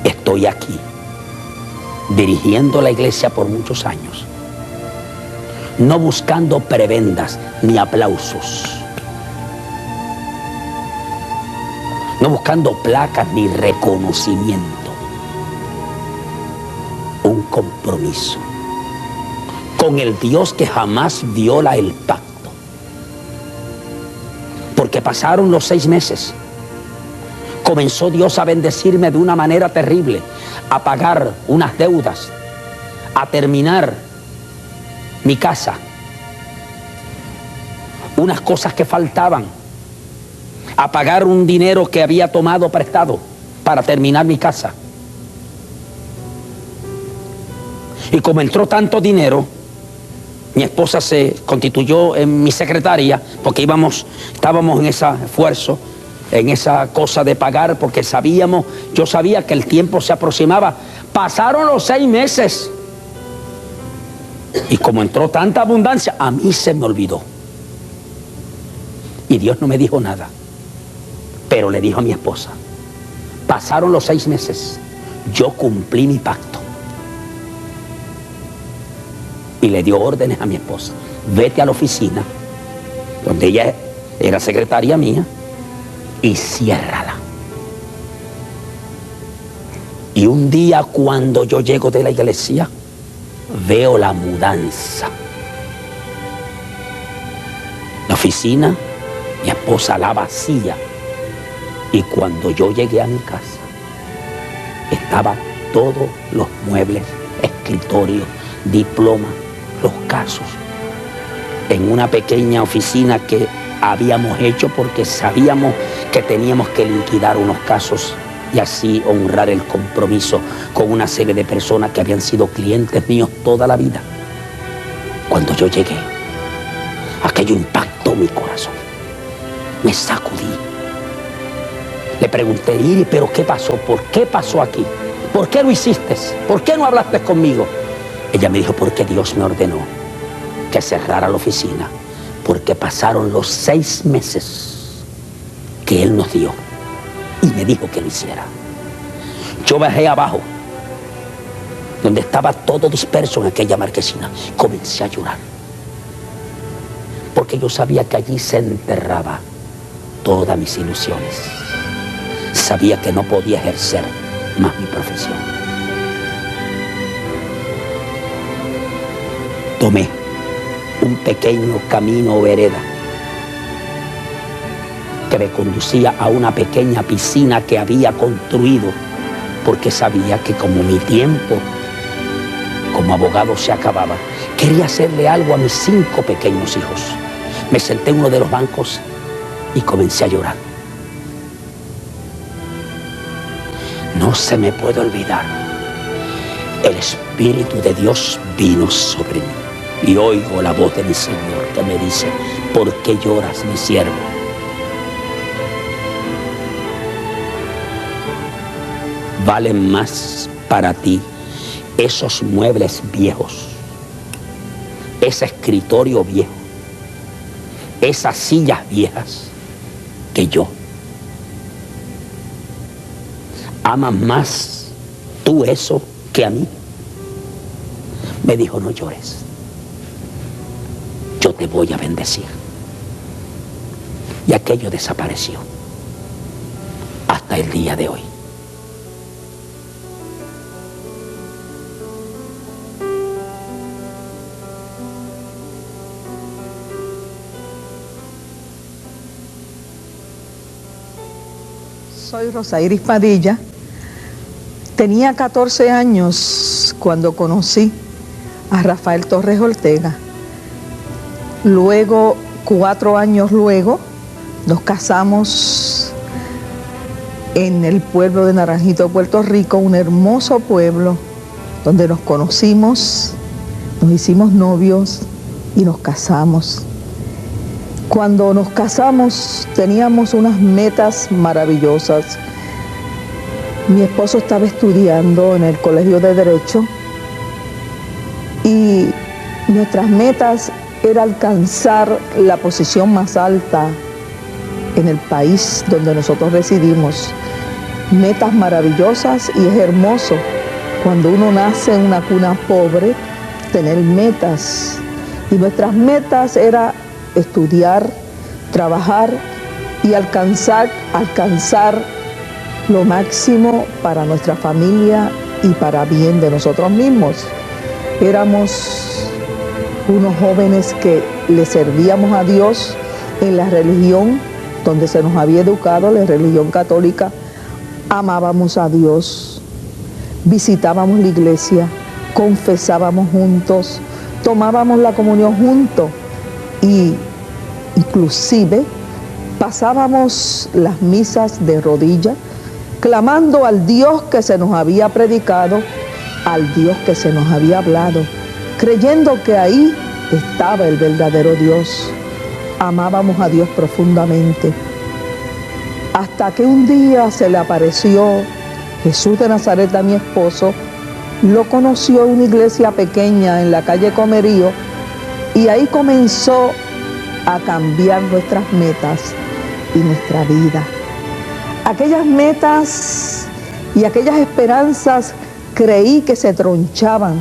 [SPEAKER 1] Estoy aquí dirigiendo la iglesia por muchos años, no buscando prebendas ni aplausos, no buscando placas ni reconocimiento. compromiso con el Dios que jamás viola el pacto. Porque pasaron los 6 meses. Comenzó Dios a bendecirme de una manera terrible, a pagar unas deudas, a terminar mi casa, unas cosas que faltaban, a pagar un dinero que había tomado prestado para terminar mi casa. Y como entró tanto dinero, mi esposa se constituyó en mi secretaria, porque estábamos en ese esfuerzo, en esa cosa de pagar, porque yo sabía que el tiempo se aproximaba. Pasaron los 6 meses. Y como entró tanta abundancia, a mí se me olvidó. Y Dios no me dijo nada. Pero le dijo a mi esposa, pasaron los 6 meses, yo cumplí mi pacto. Y le dio órdenes a mi esposa, vete a la oficina, donde ella era secretaria mía, y ciérrala. Y un día cuando yo llego de la iglesia, veo la mudanza. La oficina, mi esposa la vacía. Y cuando yo llegué a mi casa, estaban todos los muebles, escritorios, diplomas, los casos, en una pequeña oficina que habíamos hecho porque sabíamos que teníamos que liquidar unos casos y así honrar el compromiso con una serie de personas que habían sido clientes míos toda la vida. Cuando yo llegué, aquello impactó mi corazón, me sacudí. Le pregunté, Iris, ¿pero qué pasó? ¿Por qué pasó aquí? ¿Por qué lo hiciste? ¿Por qué no hablaste conmigo? Ella me dijo, porque Dios me ordenó que cerrara la oficina, porque pasaron los 6 meses que Él nos dio y me dijo que lo hiciera. Yo bajé abajo, donde estaba todo disperso en aquella marquesina, comencé a llorar, porque yo sabía que allí se enterraba todas mis ilusiones. Sabía que no podía ejercer más mi profesión. Tomé un pequeño camino o vereda que me conducía a una pequeña piscina que había construido, porque sabía que como mi tiempo como abogado se acababa, quería hacerle algo a mis 5 pequeños hijos. Me senté en uno de los bancos y comencé a llorar. No se me puede olvidar, el Espíritu de Dios vino sobre mí. Y oigo la voz de mi Señor que me dice, ¿por qué lloras, mi siervo? Valen más para ti esos muebles viejos, ese escritorio viejo, esas sillas viejas, que yo. ¿Amas más tú eso que a mí? Me dijo, no llores. Yo te voy a bendecir. Y aquello desapareció hasta el día de hoy.
[SPEAKER 2] Soy Rosa Iris Padilla. Tenía 14 años cuando conocí a Rafael Torres Ortega. Luego, 4 años luego, nos casamos en el pueblo de Naranjito, Puerto Rico, un hermoso pueblo donde nos conocimos, nos hicimos novios y nos casamos. Cuando nos casamos teníamos unas metas maravillosas. Mi esposo estaba estudiando en el Colegio de Derecho y nuestras metas era alcanzar la posición más alta en el país donde nosotros residimos. Metas maravillosas, y es hermoso cuando uno nace en una cuna pobre tener metas. Y nuestras metas era estudiar, trabajar y alcanzar lo máximo para nuestra familia y para bien de nosotros mismos. Éramos unos jóvenes que le servíamos a Dios en la religión donde se nos había educado, la religión católica. Amábamos a Dios, visitábamos la iglesia, confesábamos juntos, tomábamos la comunión juntos y inclusive pasábamos las misas de rodillas, clamando al Dios que se nos había predicado, al Dios que se nos había hablado, creyendo que ahí estaba el verdadero Dios. Amábamos a Dios profundamente. Hasta que un día se le apareció Jesús de Nazaret a mi esposo, lo conoció en una iglesia pequeña en la calle Comerío y ahí comenzó a cambiar nuestras metas y nuestra vida. Aquellas metas y aquellas esperanzas creí que se tronchaban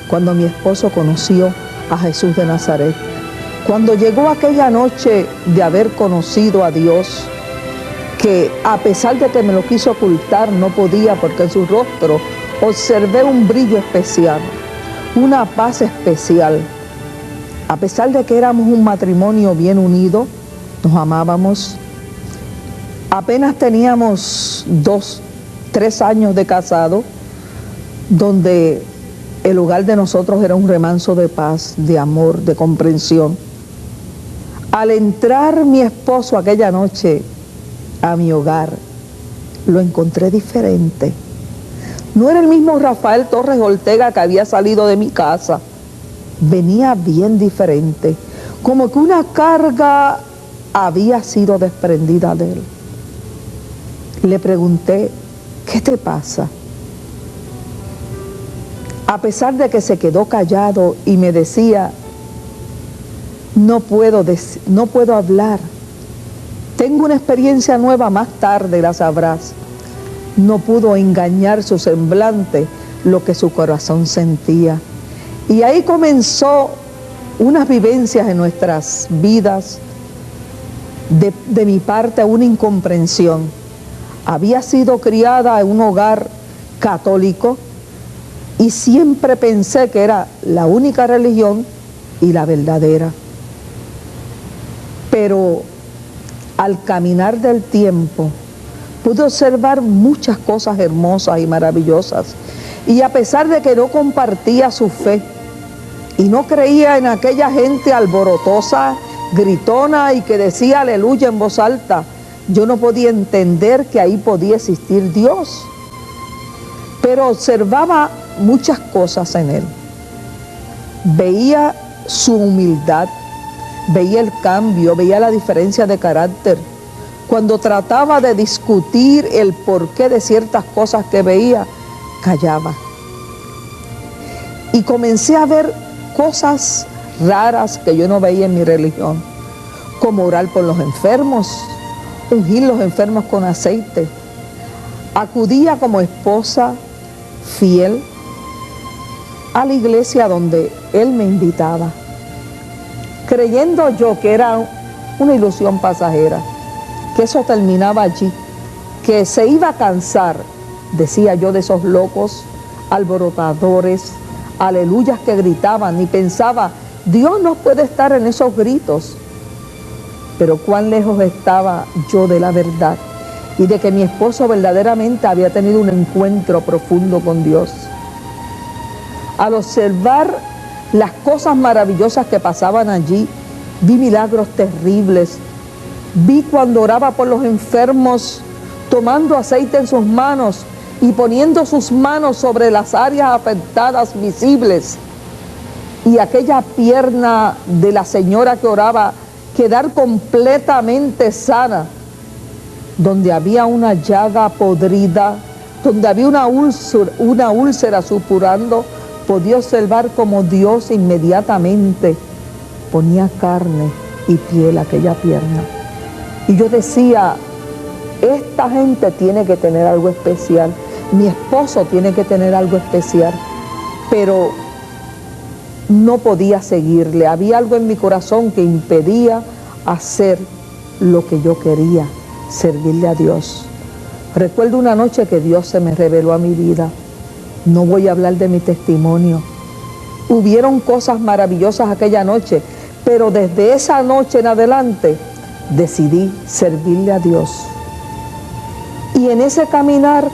[SPEAKER 2] cuando mi esposo conoció a Jesús de Nazaret. Cuando llegó aquella noche de haber conocido a Dios, que a pesar de que me lo quiso ocultar, no podía, porque en su rostro observé un brillo especial, una paz especial. A pesar de que éramos un matrimonio bien unido, nos amábamos, apenas teníamos 3 años de casado, donde el hogar de nosotros era un remanso de paz, de amor, de comprensión. Al entrar mi esposo aquella noche a mi hogar, lo encontré diferente. No era el mismo Rafael Torres Ortega que había salido de mi casa. Venía bien diferente, como que una carga había sido desprendida de él. Le pregunté, ¿qué te pasa? A pesar de que se quedó callado y me decía, no puedo hablar. Tengo una experiencia nueva, más tarde la sabrás. No pudo engañar su semblante, lo que su corazón sentía. Y ahí comenzó unas vivencias en nuestras vidas, de mi parte una incomprensión. Había sido criada en un hogar católico y siempre pensé que era la única religión y la verdadera. Pero al caminar del tiempo pude observar muchas cosas hermosas y maravillosas. Y a pesar de que no compartía su fe y no creía en aquella gente alborotosa, gritona y que decía aleluya en voz alta, yo no podía entender que ahí podía existir Dios. Pero observaba muchas cosas en él. Veía su humildad, veía el cambio, veía la diferencia de carácter. Cuando trataba de discutir el porqué de ciertas cosas que veía, callaba. Y comencé a ver cosas raras que yo no veía en mi religión, como orar por los enfermos, ungir los enfermos con aceite. Acudía como esposa fiel a la iglesia donde él me invitaba, creyendo yo que era una ilusión pasajera, que eso terminaba allí, que se iba a cansar, decía yo, de esos locos alborotadores, aleluyas que gritaban, y pensaba, Dios no puede estar en esos gritos. Pero cuán lejos estaba yo de la verdad y de que mi esposo verdaderamente había tenido un encuentro profundo con Dios. Al observar las cosas maravillosas que pasaban allí, vi milagros terribles. Vi cuando oraba por los enfermos, tomando aceite en sus manos y poniendo sus manos sobre las áreas afectadas visibles. Y aquella pierna de la señora que oraba quedar completamente sana, donde había una llaga podrida, donde había una úlcera supurando, podía observar como Dios inmediatamente ponía carne y piel a aquella pierna. Y yo decía, esta gente tiene que tener algo especial, mi esposo tiene que tener algo especial, pero no podía seguirle. Había algo en mi corazón que impedía hacer lo que yo quería, servirle a Dios. Recuerdo una noche que Dios se me reveló a mi vida No voy a hablar de mi testimonio. Hubieron cosas maravillosas aquella noche, pero desde esa noche en adelante decidí servirle a Dios. Y en ese caminar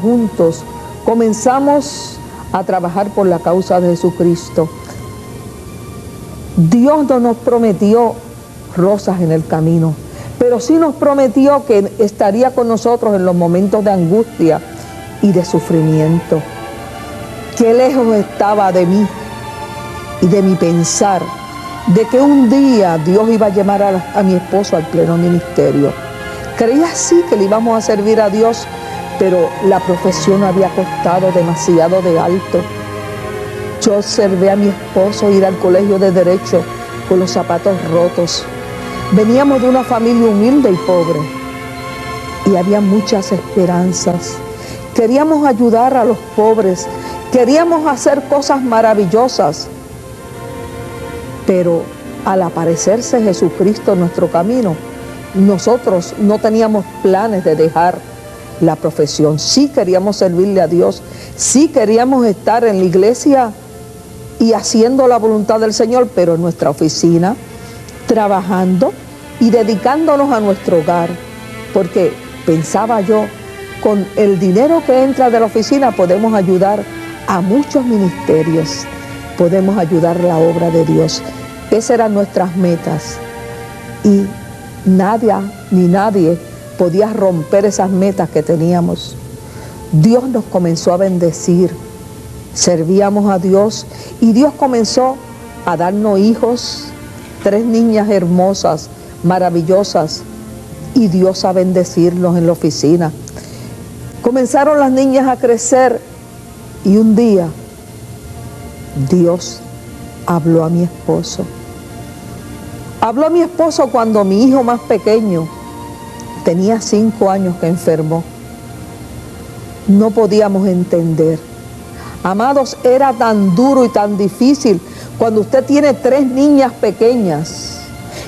[SPEAKER 2] juntos, comenzamos a trabajar por la causa de Jesucristo. Dios no nos prometió rosas en el camino, pero sí nos prometió que estaría con nosotros en los momentos de angustia y de sufrimiento. Qué lejos estaba de mí y de mi pensar de que un día Dios iba a llamar a mi esposo al pleno ministerio. Creía sí que le íbamos a servir a Dios, pero la profesión había costado demasiado de alto. Yo observé a mi esposo ir al colegio de Derecho con los zapatos rotos. Veníamos de una familia humilde y pobre y había muchas esperanzas. Queríamos ayudar a los pobres, queríamos hacer cosas maravillosas, pero al aparecerse Jesucristo en nuestro camino, nosotros no teníamos planes de dejar la profesión. Sí queríamos servirle a Dios, sí queríamos estar en la iglesia y haciendo la voluntad del Señor, pero en nuestra oficina, trabajando y dedicándonos a nuestro hogar, porque pensaba yo, con el dinero que entra de la oficina podemos ayudar a muchos ministerios, podemos ayudar la obra de Dios. Esas eran nuestras metas y nadie podía romper esas metas que teníamos. Dios nos comenzó a bendecir, servíamos a Dios y Dios comenzó a darnos hijos, 3 niñas hermosas, maravillosas, y Dios a bendecirnos en la oficina. Comenzaron las niñas a crecer y un día Dios habló a mi esposo. Habló a mi esposo cuando mi hijo más pequeño tenía 5 años que enfermó. No podíamos entender. Amados, era tan duro y tan difícil cuando usted tiene 3 niñas pequeñas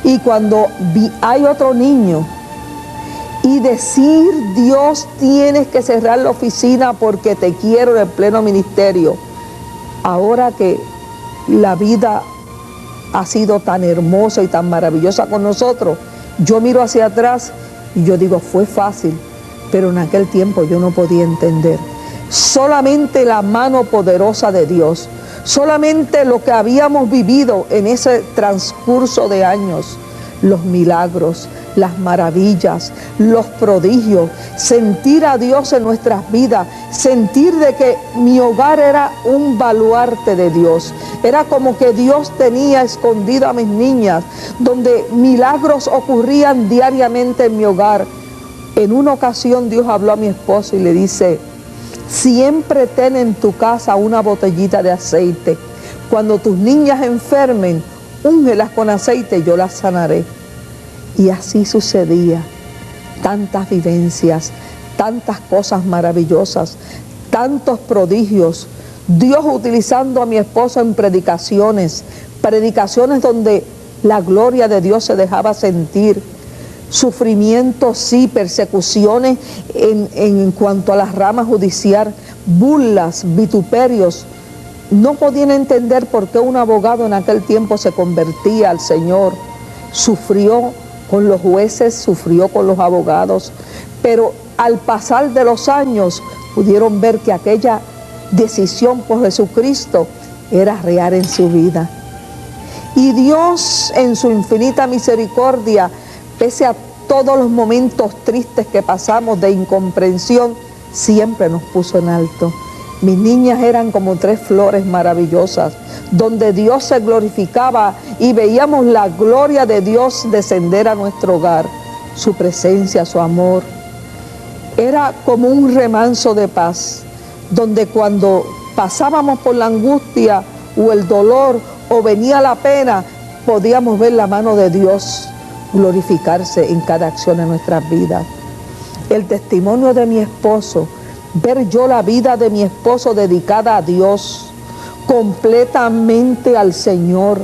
[SPEAKER 2] y cuando hay otro niño y decir, Dios, tienes que cerrar la oficina porque te quiero en el pleno ministerio. Ahora que la vida ha sido tan hermosa y tan maravillosa con nosotros, yo miro hacia atrás y yo digo, fue fácil, pero en aquel tiempo yo no podía entender. Solamente la mano poderosa de Dios, solamente lo que habíamos vivido en ese transcurso de años, los milagros, las maravillas, los prodigios, sentir a Dios en nuestras vidas, sentir de que mi hogar era un baluarte de Dios. Era como que Dios tenía escondido a mis niñas, donde milagros ocurrían diariamente en mi hogar. En una ocasión Dios habló a mi esposo y le dice, siempre ten en tu casa una botellita de aceite. Cuando tus niñas enfermen, úngelas con aceite y yo las sanaré. Y así sucedía. Tantas vivencias, tantas cosas maravillosas, tantos prodigios. Dios utilizando a mi esposo en predicaciones donde la gloria de Dios se dejaba sentir. Sufrimientos, sí, persecuciones en cuanto a las ramas judicial, burlas, vituperios. No podían entender por qué un abogado en aquel tiempo se convertía al Señor. Sufrió con los jueces, sufrió con los abogados, pero al pasar de los años pudieron ver que aquella decisión por Jesucristo era real en su vida. Y Dios en su infinita misericordia, pese a todos los momentos tristes que pasamos de incomprensión, siempre nos puso en alto. Mis niñas eran como 3 flores maravillosas, donde Dios se glorificaba y veíamos la gloria de Dios descender a nuestro hogar, su presencia, su amor. Era como un remanso de paz, donde cuando pasábamos por la angustia o el dolor o venía la pena, podíamos ver la mano de Dios glorificarse en cada acción de nuestras vidas. El testimonio de mi esposo, ver yo la vida de mi esposo dedicada a Dios, completamente al Señor,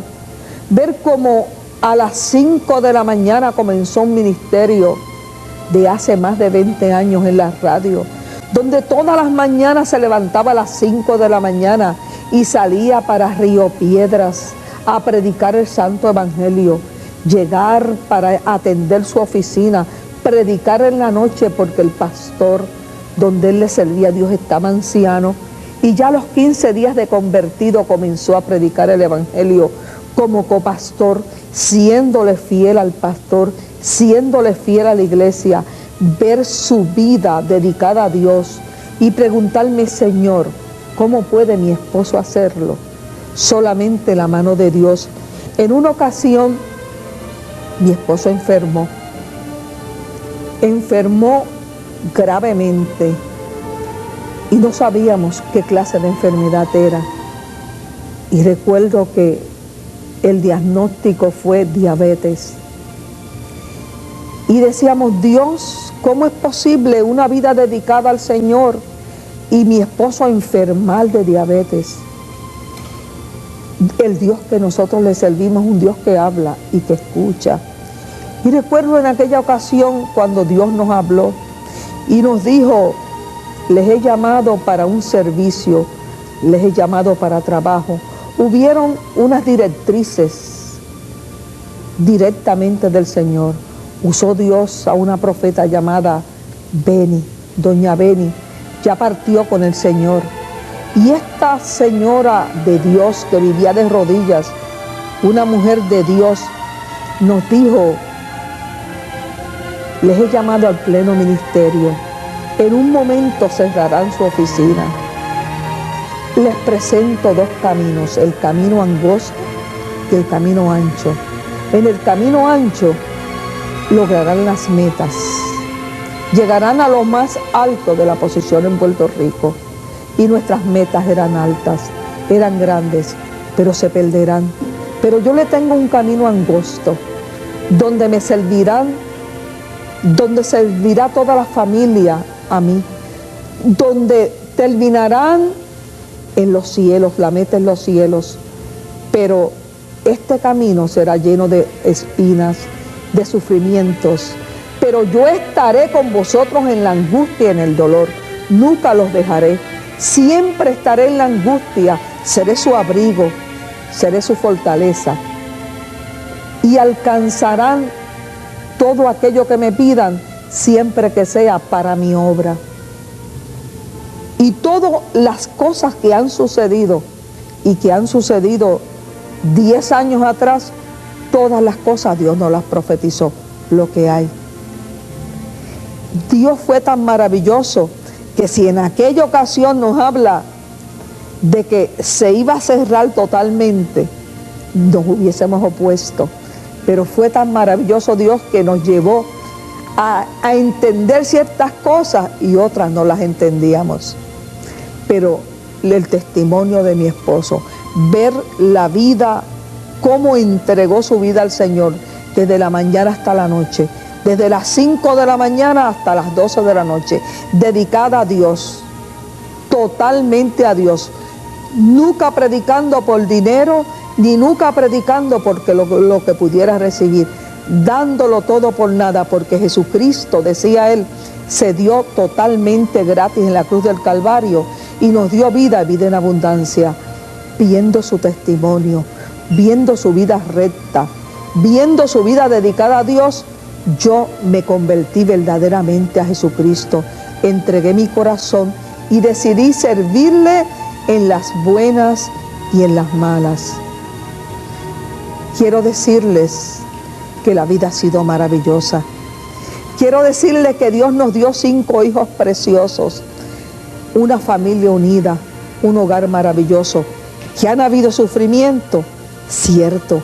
[SPEAKER 2] ver cómo a las 5 de la mañana comenzó un ministerio de hace más de 20 años en la radio, donde todas las mañanas se levantaba a las 5 de la mañana y salía para Río Piedras a predicar el Santo Evangelio, llegar para atender su oficina, predicar en la noche porque el pastor donde él le servía a Dios estaba anciano y ya a los 15 días de convertido comenzó a predicar el Evangelio como copastor, siéndole fiel al pastor, siéndole fiel a la iglesia, ver su vida dedicada a Dios y preguntarme, Señor, ¿cómo puede mi esposo hacerlo? Solamente la mano de Dios. En una ocasión, mi esposo enfermó gravemente y no sabíamos qué clase de enfermedad era. Y recuerdo que el diagnóstico fue diabetes. Y decíamos, Dios, ¿cómo es posible una vida dedicada al Señor y mi esposo enfermar de diabetes? El Dios que nosotros le servimos es un Dios que habla y que escucha. Y recuerdo en aquella ocasión cuando Dios nos habló y nos dijo, les he llamado para un servicio, les he llamado para trabajo. Hubieron unas directrices directamente del Señor. Usó Dios a una profeta llamada Beni, doña Beni, ya partió con el Señor. Y esta señora de Dios que vivía de rodillas, una mujer de Dios, nos dijo, les he llamado al pleno ministerio, en un momento cerrarán su oficina. Les presento dos caminos, el camino angosto y el camino ancho. En el camino ancho lograrán las metas, llegarán a lo más alto de la posición en Puerto Rico. Y nuestras metas eran altas, eran grandes, pero se perderán. Pero yo le tengo un camino angosto, donde me servirán, donde servirá toda la familia a mí, donde terminarán en los cielos, la meta en los cielos. Pero este camino será lleno de espinas, de sufrimientos. Pero yo estaré con vosotros en la angustia y en el dolor. Nunca los dejaré. Siempre estaré en la angustia. Seré su abrigo, seré su fortaleza. Y alcanzarán todo aquello que me pidan, siempre que sea para mi obra. Y todas las cosas que han sucedido y que han sucedido 10 años atrás, todas las cosas Dios nos las profetizó, lo que hay. Dios fue tan maravilloso que si en aquella ocasión nos habla de que se iba a cerrar totalmente, nos hubiésemos opuesto. Pero fue tan maravilloso Dios que nos llevó a entender ciertas cosas y otras no las entendíamos. Pero el testimonio de mi esposo, ver la vida, cómo entregó su vida al Señor desde la mañana hasta la noche, desde las 5 de la mañana hasta las 12 de la noche, dedicada a Dios, totalmente a Dios, nunca predicando por dinero, ni nunca predicando porque lo que pudiera recibir, dándolo todo por nada, porque Jesucristo, decía él, se dio totalmente gratis en la cruz del Calvario y nos dio vida, vida en abundancia, viendo su testimonio, viendo su vida recta, viendo su vida dedicada a Dios. Yo me convertí verdaderamente a Jesucristo, entregué mi corazón y decidí servirle en las buenas y en las malas. Quiero decirles que la vida ha sido maravillosa. Quiero decirles que Dios nos dio 5 hijos preciosos, una familia unida, un hogar maravilloso. ¿Que han habido sufrimiento? Cierto.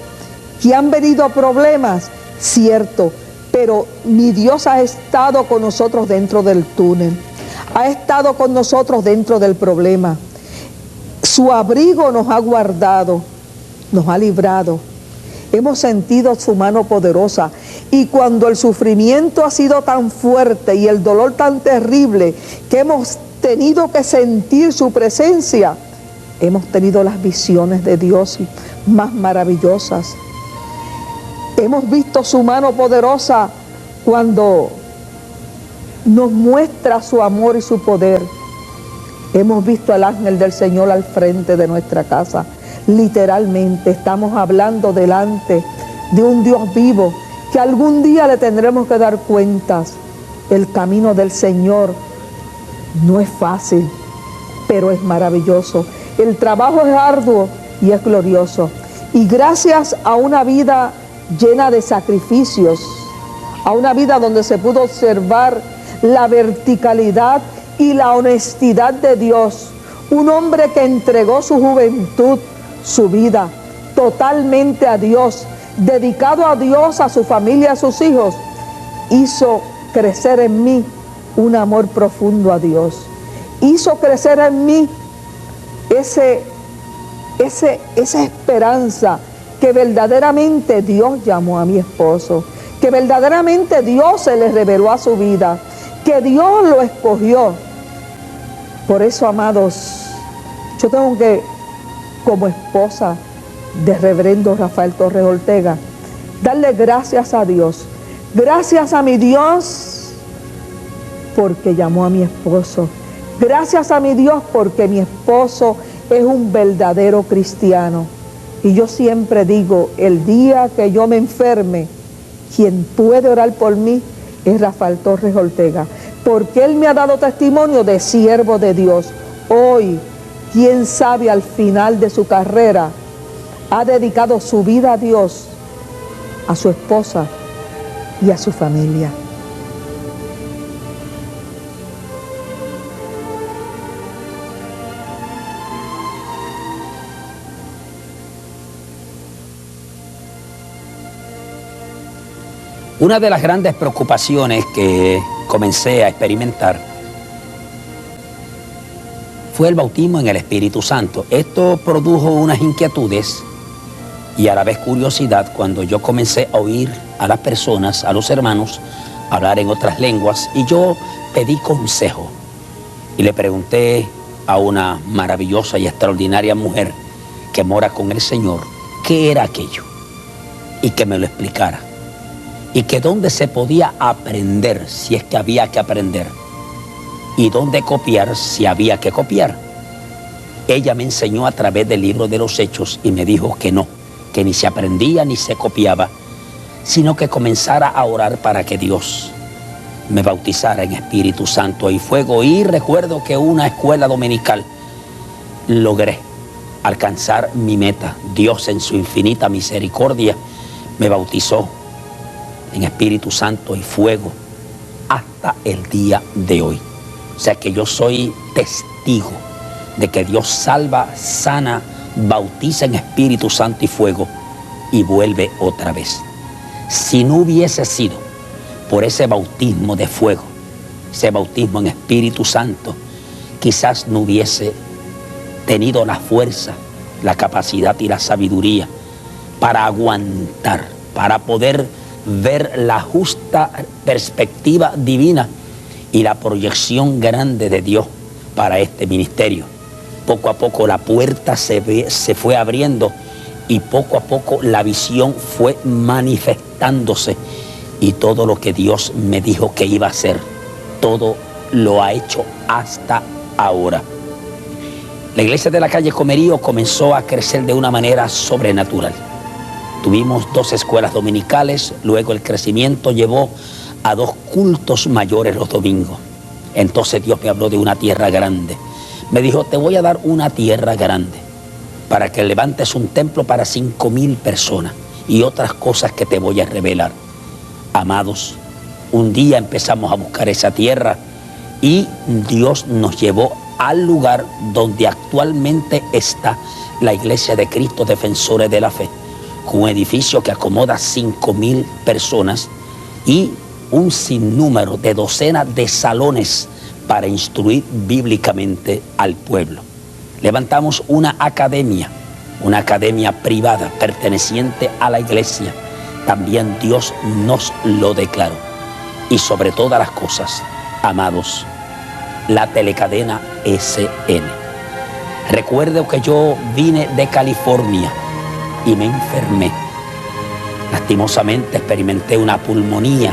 [SPEAKER 2] ¿Que han venido problemas? Cierto. Pero mi Dios ha estado con nosotros dentro del túnel, ha estado con nosotros dentro del problema. Su abrigo nos ha guardado, nos ha librado. Hemos sentido su mano poderosa y cuando el sufrimiento ha sido tan fuerte y el dolor tan terrible que hemos tenido que sentir su presencia, hemos tenido las visiones de Dios más maravillosas. Hemos visto su mano poderosa cuando nos muestra su amor y su poder. Hemos visto al ángel del Señor al frente de nuestra casa. Literalmente estamos hablando delante de un Dios vivo que algún día le tendremos que dar cuentas. El camino del Señor no es fácil, pero es maravilloso. El trabajo es arduo y es glorioso. Y gracias a una vida llena de sacrificios, a una vida donde se pudo observar la verticalidad y la honestidad de Dios, un hombre que entregó su juventud, su vida, totalmente a Dios, dedicado a Dios, a su familia, a sus hijos, hizo crecer en mí un amor profundo a Dios. Hizo crecer en mí esa esperanza que verdaderamente Dios llamó a mi esposo, que verdaderamente Dios se le reveló a su vida, que Dios lo escogió. Por eso, amados, yo tengo que, como esposa de reverendo Rafael Torres Ortega, darle gracias a Dios, gracias a mi Dios, porque llamó a mi esposo. Gracias a mi Dios porque mi esposo es un verdadero cristiano. Y yo siempre digo, el día que yo me enferme, quien puede orar por mí es Rafael Torres Ortega, porque él me ha dado testimonio de siervo de Dios. Hoy, quién sabe, al final de su carrera, ha dedicado su vida a Dios, a su esposa y a su familia.
[SPEAKER 1] Una de las grandes preocupaciones que comencé a experimentar fue el bautismo en el Espíritu Santo. Esto produjo unas inquietudes y a la vez curiosidad cuando yo comencé a oír a las personas, a los hermanos, hablar en otras lenguas, y yo pedí consejo y le pregunté a una maravillosa y extraordinaria mujer que mora con el Señor qué era aquello y que me lo explicara. Y que dónde se podía aprender si es que había que aprender, y dónde copiar si había que copiar. Ella me enseñó a través del libro de los Hechos y me dijo que no, que ni se aprendía ni se copiaba, sino que comenzara a orar para que Dios me bautizara en Espíritu Santo y fuego. Y recuerdo que una escuela dominical logré alcanzar mi meta. Dios en su infinita misericordia me bautizó en Espíritu Santo y fuego hasta el día de hoy. O sea que yo soy testigo de que Dios salva, sana, bautiza en Espíritu Santo y fuego y vuelve otra vez. Si no hubiese sido por ese bautismo de fuego, ese bautismo en Espíritu Santo, quizás no hubiese tenido la fuerza, la capacidad y la sabiduría para aguantar, para poder ver la justa perspectiva divina y la proyección grande de Dios para este ministerio. Poco a poco la puerta se fue abriendo y poco a poco la visión fue manifestándose, y todo lo que Dios me dijo que iba a hacer, todo lo ha hecho hasta ahora. La iglesia de la calle Comerío comenzó a crecer de una manera sobrenatural. Tuvimos 2 escuelas dominicales, luego el crecimiento llevó a 2 cultos mayores los domingos. Entonces Dios me habló de una tierra grande. Me dijo, te voy a dar una tierra grande para que levantes un templo para 5,000 personas y otras cosas que te voy a revelar. Amados, un día empezamos a buscar esa tierra y Dios nos llevó al lugar donde actualmente está la Iglesia de Cristo Defensores de la Fe, con un edificio que acomoda 5,000 personas y un sinnúmero de docenas de salones para instruir bíblicamente al pueblo. Levantamos una academia privada perteneciente a la iglesia. También Dios nos lo declaró. Y sobre todas las cosas, amados, la telecadena SN. Recuerdo que yo vine de California y me enfermé. Lastimosamente experimenté una pulmonía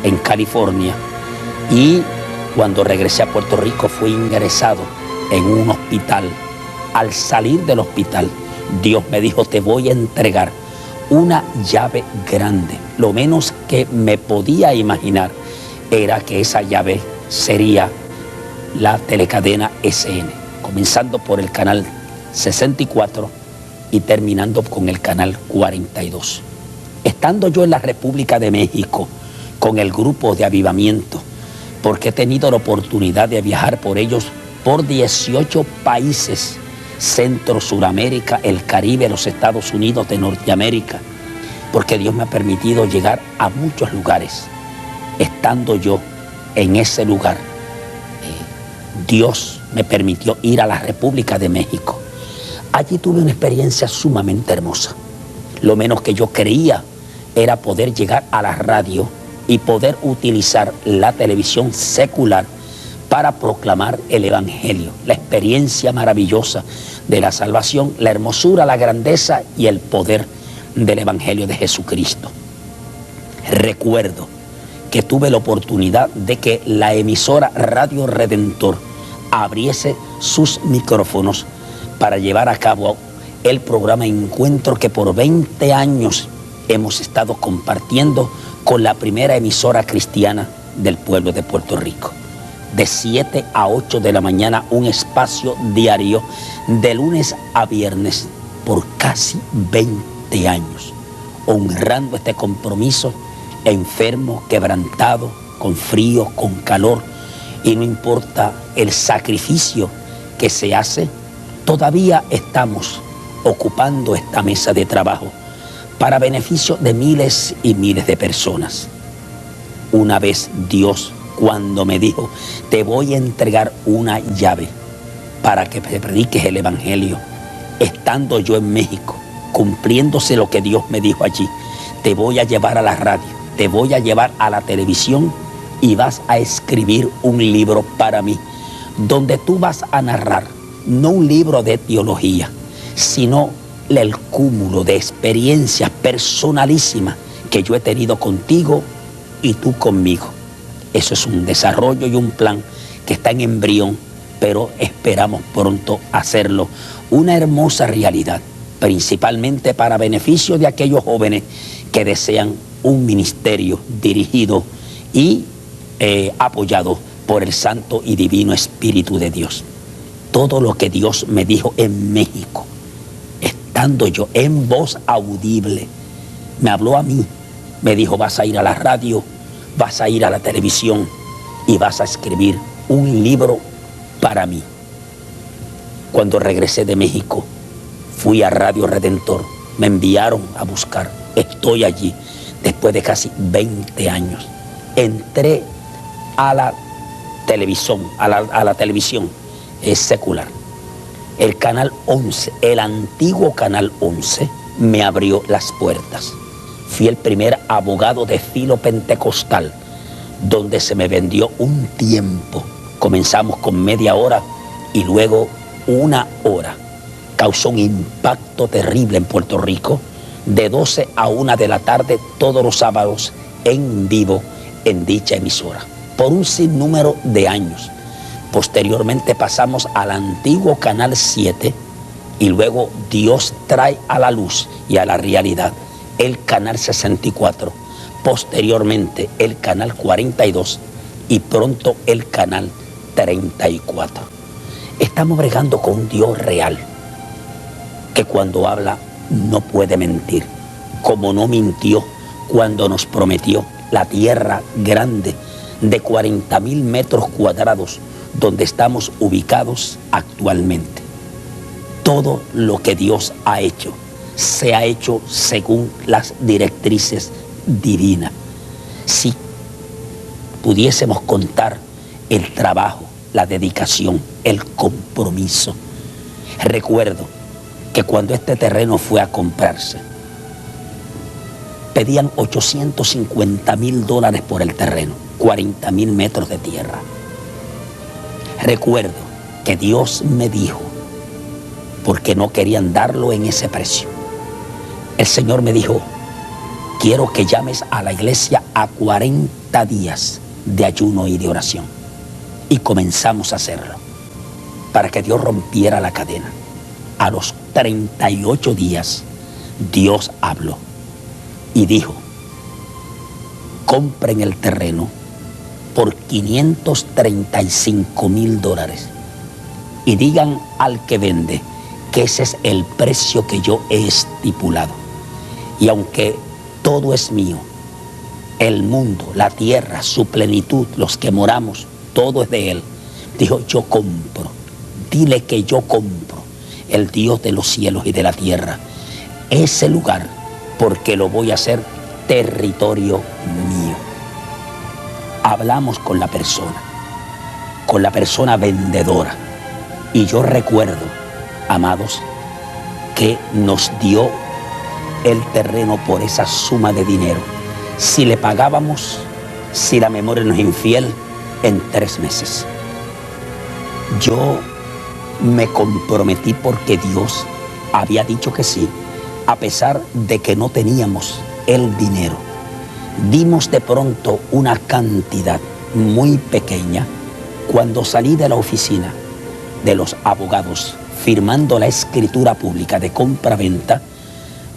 [SPEAKER 1] en California Y cuando regresé a Puerto Rico fui ingresado en un hospital. Al salir del hospital, Dios me dijo, te voy a entregar una llave grande. Lo menos que me podía imaginar era que esa llave sería la telecadena SN, comenzando por el canal 64 y terminando con el canal 42. Estando yo en la República de México con el grupo de avivamiento, porque he tenido la oportunidad de viajar por ellos por 18 países, Centro, Suramérica, el Caribe, los Estados Unidos de Norteamérica, porque Dios me ha permitido llegar a muchos lugares. Estando yo en ese lugar, Dios me permitió ir a la República de México. Allí tuve una experiencia sumamente hermosa. Lo menos que yo creía era poder llegar a la radio y poder utilizar la televisión secular para proclamar el Evangelio, la experiencia maravillosa de la salvación, la hermosura, la grandeza y el poder del Evangelio de Jesucristo. Recuerdo que tuve la oportunidad de que la emisora Radio Redentor abriese sus micrófonos para llevar a cabo el programa Encuentro que por 20 años hemos estado compartiendo con la primera emisora cristiana del pueblo de Puerto Rico. De 7 a 8 de la mañana, un espacio diario de lunes a viernes por casi 20 años, honrando este compromiso, enfermo, quebrantado, con frío, con calor, y no importa el sacrificio que se hace, todavía estamos ocupando esta mesa de trabajo para beneficio de miles y miles de personas. Una vez Dios, cuando me dijo, te voy a entregar una llave para que te prediques el Evangelio, estando yo en México, cumpliéndose lo que Dios me dijo allí, te voy a llevar a la radio, te voy a llevar a la televisión y vas a escribir un libro para mí, donde tú vas a narrar, no un libro de teología, sino el cúmulo de experiencias personalísimas que yo he tenido contigo y tú conmigo. Eso es un desarrollo y un plan que está en embrión, pero esperamos pronto hacerlo una hermosa realidad, principalmente para beneficio de aquellos jóvenes que desean un ministerio dirigido y apoyado por el Santo y Divino Espíritu de Dios. Todo lo que Dios me dijo en México, estando yo en voz audible, me habló a mí, me dijo, vas a ir a la radio, vas a ir a la televisión y vas a escribir un libro para mí. Cuando regresé de México, fui a Radio Redentor, me enviaron a buscar, estoy allí después de casi 20 años. Entré a la televisión, es secular. El canal 11, el antiguo canal 11, me abrió las puertas. Fui el primer abogado de filo pentecostal, donde se me vendió un tiempo. Comenzamos con media hora y luego 1 hora. Causó un impacto terrible en Puerto Rico, de 12 a 1 de la tarde, todos los sábados, en vivo, en dicha emisora, por un sinnúmero de años. Posteriormente pasamos al antiguo Canal 7 y luego Dios trae a la luz y a la realidad el Canal 64, posteriormente el Canal 42 y pronto el Canal 34. Estamos bregando con un Dios real, que cuando habla no puede mentir, como no mintió cuando nos prometió la tierra grande de 40,000 metros cuadrados donde estamos ubicados actualmente. Todo lo que Dios ha hecho se ha hecho según las directrices divinas. Si pudiésemos contar el trabajo, la dedicación, el compromiso. Recuerdo que cuando este terreno fue a comprarse, pedían $850,000 por el terreno, 40,000 metros de tierra. Recuerdo que Dios me dijo, porque no querían darlo en ese precio, el Señor me dijo, quiero que llames a la iglesia a 40 días de ayuno y de oración. Y comenzamos a hacerlo para que Dios rompiera la cadena. A los 38 días, Dios habló y dijo: compren el terreno por $535,000 y digan al que vende que ese es el precio que yo he estipulado. Y aunque todo es mío, el mundo, la tierra, su plenitud, los que moramos, todo es de Él, dijo: yo compro, dile que yo compro, el Dios de los cielos y de la tierra, ese lugar, porque lo voy a hacer territorio mío. Hablamos con la persona vendedora, y yo recuerdo, amados, que nos dio el terreno por esa suma de dinero. Si le pagábamos, si la memoria no es infiel, en 3 meses. Yo me comprometí porque Dios había dicho que sí, a pesar de que no teníamos el dinero. Dimos de pronto una cantidad muy pequeña. Cuando salí de la oficina de los abogados firmando la escritura pública de compra-venta,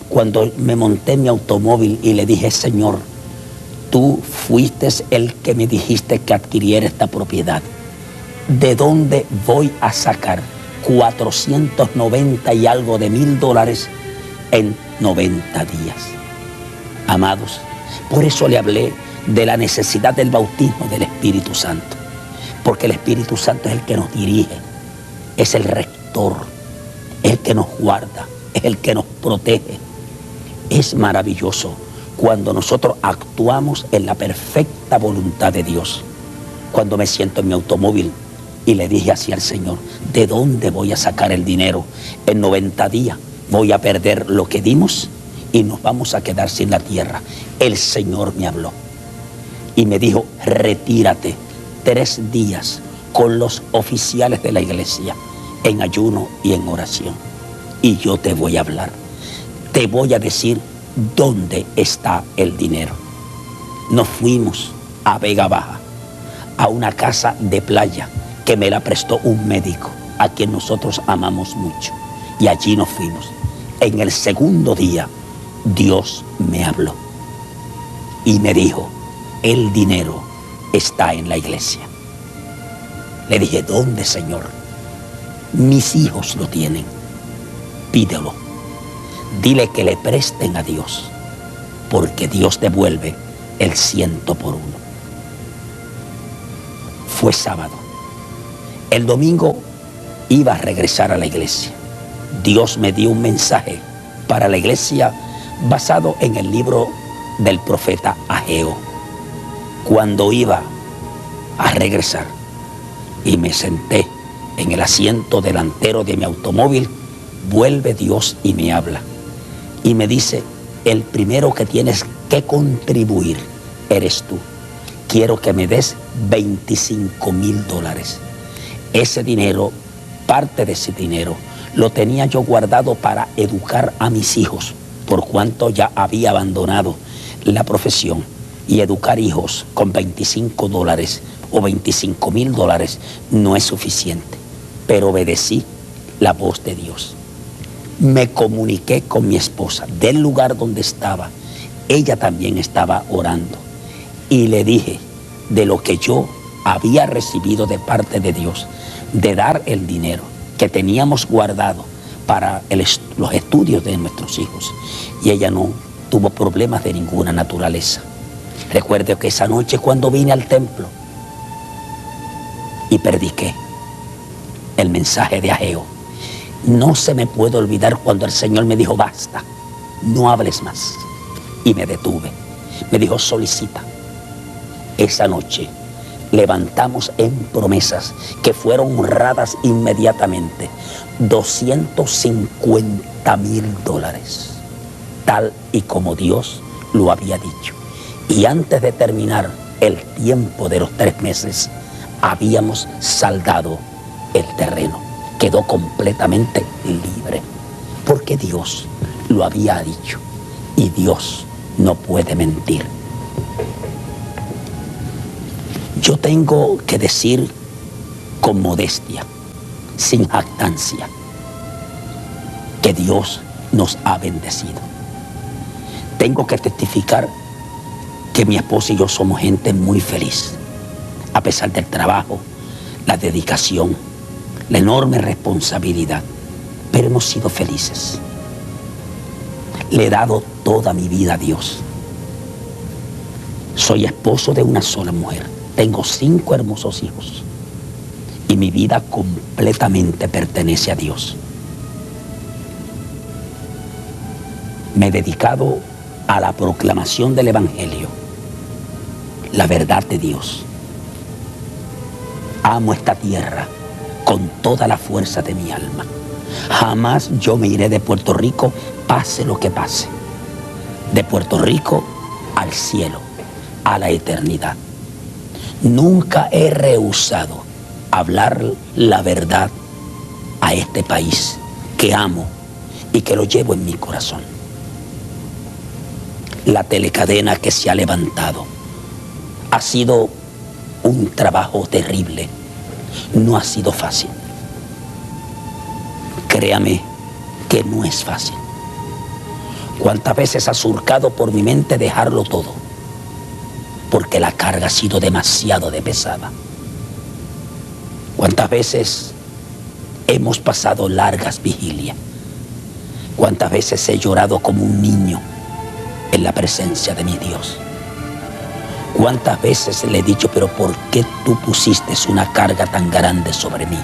[SPEAKER 1] cuando me monté en mi automóvil y le dije: Señor, tú fuiste el que me dijiste que adquiriera esta propiedad. ¿De dónde voy a sacar 490 y algo de $1,000 en 90 días? Amados, por eso le hablé de la necesidad del bautismo del Espíritu Santo, porque el Espíritu Santo es el que nos dirige, es el rector, es el que nos guarda, es el que nos protege. Es maravilloso cuando nosotros actuamos en la perfecta voluntad de Dios. Cuando me siento en mi automóvil y le dije así al Señor: ¿de dónde voy a sacar el dinero? En 90 días voy a perder lo que dimos y nos vamos a quedar sin la tierra. El Señor me habló y me dijo: retírate 3 días con los oficiales de la iglesia en ayuno y en oración, y yo te voy a hablar, te voy a decir dónde está el dinero. Nos fuimos a Vega Baja, a una casa de playa que me la prestó un médico a quien nosotros amamos mucho, y allí nos fuimos. En el segundo día Dios me habló y me dijo: el dinero está en la iglesia. Le dije: ¿dónde, Señor? Mis hijos lo tienen. Pídelo. Dile que le presten a Dios, porque Dios devuelve el 100 por 1. Fue sábado. El domingo iba a regresar a la iglesia. Dios me dio un mensaje para la iglesia basado en el libro del profeta Ageo. Cuando iba a regresar y me senté en el asiento delantero de mi automóvil, vuelve Dios y me habla y me dice: el primero que tienes que contribuir eres tú. Quiero que me des $25,000. Ese dinero, parte de ese dinero, lo tenía yo guardado para educar a mis hijos, por cuanto ya había abandonado la profesión, y educar hijos con $25 o $25,000 no es suficiente. Pero obedecí la voz de Dios. Me comuniqué con mi esposa del lugar donde estaba. Ella también estaba orando. Y le dije de lo que yo había recibido de parte de Dios, de dar el dinero que teníamos guardado para los estudios de nuestros hijos. Y ella no tuvo problemas de ninguna naturaleza. Recuerdo que esa noche, cuando vine al templo y prediqué el mensaje de Ageo, no se me puede olvidar cuando el Señor me dijo: basta, no hables más. Y me detuve. Me dijo: solicita. Esa noche levantamos en promesas que fueron honradas inmediatamente $250,000, tal y como Dios lo había dicho. Y antes de terminar el tiempo de los 3 meses, habíamos saldado el terreno. Quedó completamente libre, porque Dios lo había dicho, y Dios no puede mentir. Yo tengo que decir con modestia, sin jactancia, que Dios nos ha bendecido. Tengo que testificar que mi esposa y yo somos gente muy feliz, a pesar del trabajo, la dedicación, la enorme responsabilidad, pero hemos sido felices. Le he dado toda mi vida a Dios. Soy esposo de una sola mujer, tengo 5 hermosos hijos y mi vida completamente pertenece a Dios. Me he dedicado a la proclamación del Evangelio, la verdad de Dios. Amo esta tierra con toda la fuerza de mi alma. Jamás yo me iré de Puerto Rico, pase lo que pase. De Puerto Rico al cielo, a la eternidad. Nunca he rehusado hablar la verdad a este país que amo y que lo llevo en mi corazón. La telecadena que se ha levantado ha sido un trabajo terrible, no ha sido fácil. Créame que no es fácil. ¿Cuántas veces ha surcado por mi mente dejarlo todo? Porque la carga ha sido demasiado pesada. ¿Cuántas veces hemos pasado largas vigilias? ¿Cuántas veces he llorado como un niño en la presencia de mi Dios? ¿Cuántas veces le he dicho, pero por qué tú pusiste una carga tan grande sobre mí?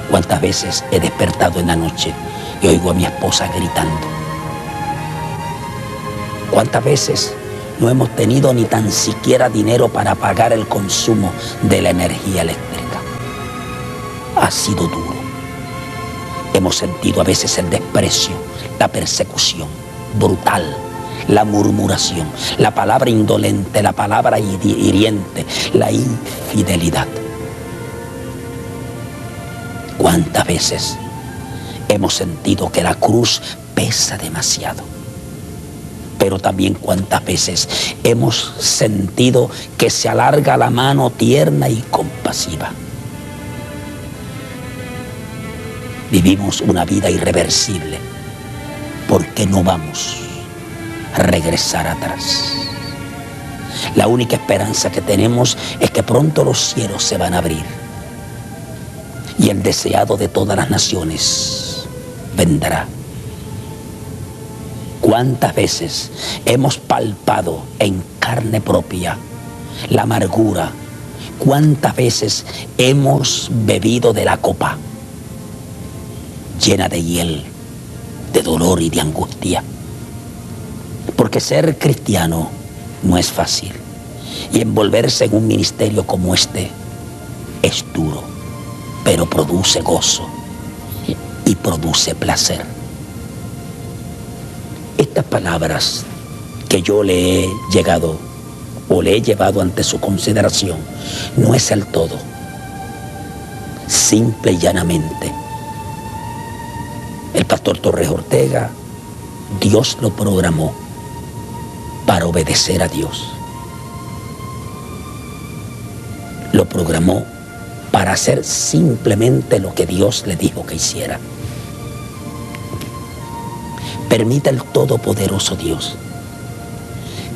[SPEAKER 1] ¿Cuántas veces he despertado en la noche y oigo a mi esposa gritando? ¿Cuántas veces no hemos tenido ni tan siquiera dinero para pagar el consumo de la energía eléctrica? Ha sido duro. Hemos sentido a veces el desprecio, la persecución brutal, la murmuración, la palabra indolente, la palabra hiriente, la infidelidad. ¿Cuántas veces hemos sentido que la cruz pesa demasiado? Pero también cuántas veces hemos sentido que se alarga la mano tierna y compasiva. Vivimos una vida irreversible porque no vamos a regresar atrás. La única esperanza que tenemos es que pronto los cielos se van a abrir y el deseado de todas las naciones vendrá. ¿Cuántas veces hemos palpado en carne propia la amargura? ¿Cuántas veces hemos bebido de la copa llena de hiel, de dolor y de angustia? Porque ser cristiano no es fácil y envolverse en un ministerio como este es duro, pero produce gozo y produce placer. Estas palabras que yo le he llegado o le he llevado ante su consideración no es el todo. Simple y llanamente, el pastor Torres Ortega, Dios lo programó para obedecer a Dios. Lo programó para hacer simplemente lo que Dios le dijo que hiciera. Permita el Todopoderoso Dios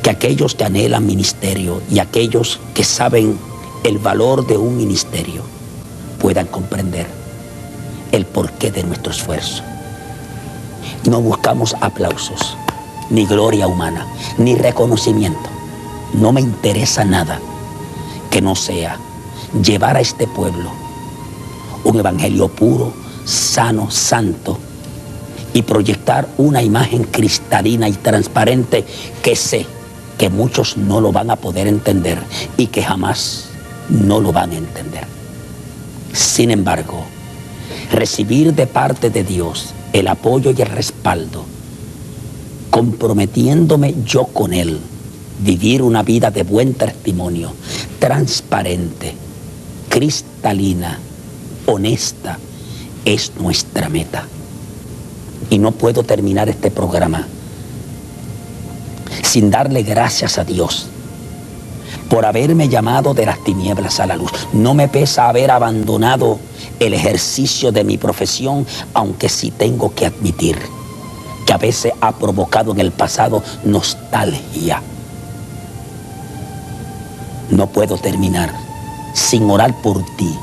[SPEAKER 1] que aquellos que anhelan ministerio y aquellos que saben el valor de un ministerio puedan comprender el porqué de nuestro esfuerzo. No buscamos aplausos, ni gloria humana, ni reconocimiento. No me interesa nada que no sea llevar a este pueblo un evangelio puro, sano, santo, y proyectar una imagen cristalina y transparente que sé que muchos no lo van a poder entender y que jamás no lo van a entender. Sin embargo, recibir de parte de Dios el apoyo y el respaldo, comprometiéndome yo con Él, vivir una vida de buen testimonio, transparente, cristalina, honesta, es nuestra meta. Y no puedo terminar este programa sin darle gracias a Dios por haberme llamado de las tinieblas a la luz. No me pesa haber abandonado el ejercicio de mi profesión, aunque sí tengo que admitir que a veces ha provocado en el pasado nostalgia. No puedo terminar sin orar por ti,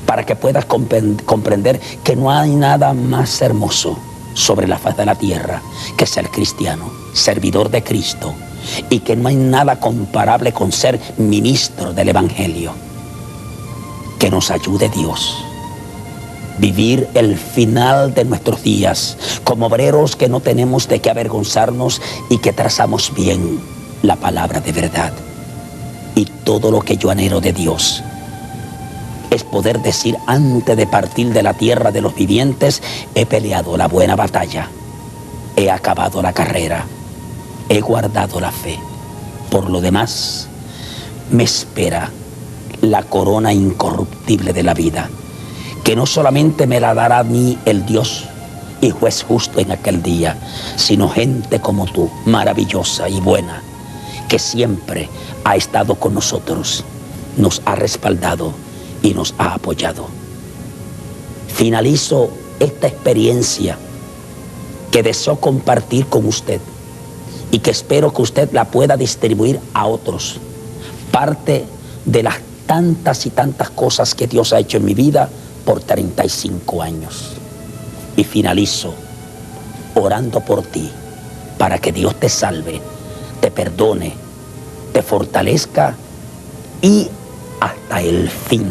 [SPEAKER 1] para que puedas comprender que no hay nada más hermoso sobre la faz de la tierra que ser cristiano, servidor de Cristo, y que no hay nada comparable con ser ministro del Evangelio. Que nos ayude Dios vivir el final de nuestros días como obreros que no tenemos de qué avergonzarnos y que trazamos bien la palabra de verdad. Y todo lo que yo anhelo de Dios es poder decir antes de partir de la tierra de los vivientes: he peleado la buena batalla, he acabado la carrera, he guardado la fe. Por lo demás, me espera la corona incorruptible de la vida, que no solamente me la dará a mí el Dios y juez justo en aquel día, sino gente como tú, maravillosa y buena, que siempre ha estado con nosotros, nos ha respaldado y nos ha apoyado. Finalizo esta experiencia que deseo compartir con usted y que espero que usted la pueda distribuir a otros. Parte de las tantas y tantas cosas que Dios ha hecho en mi vida por 35 años. Y finalizo orando por ti, para que Dios te salve, te perdone, te fortalezca y hasta el fin,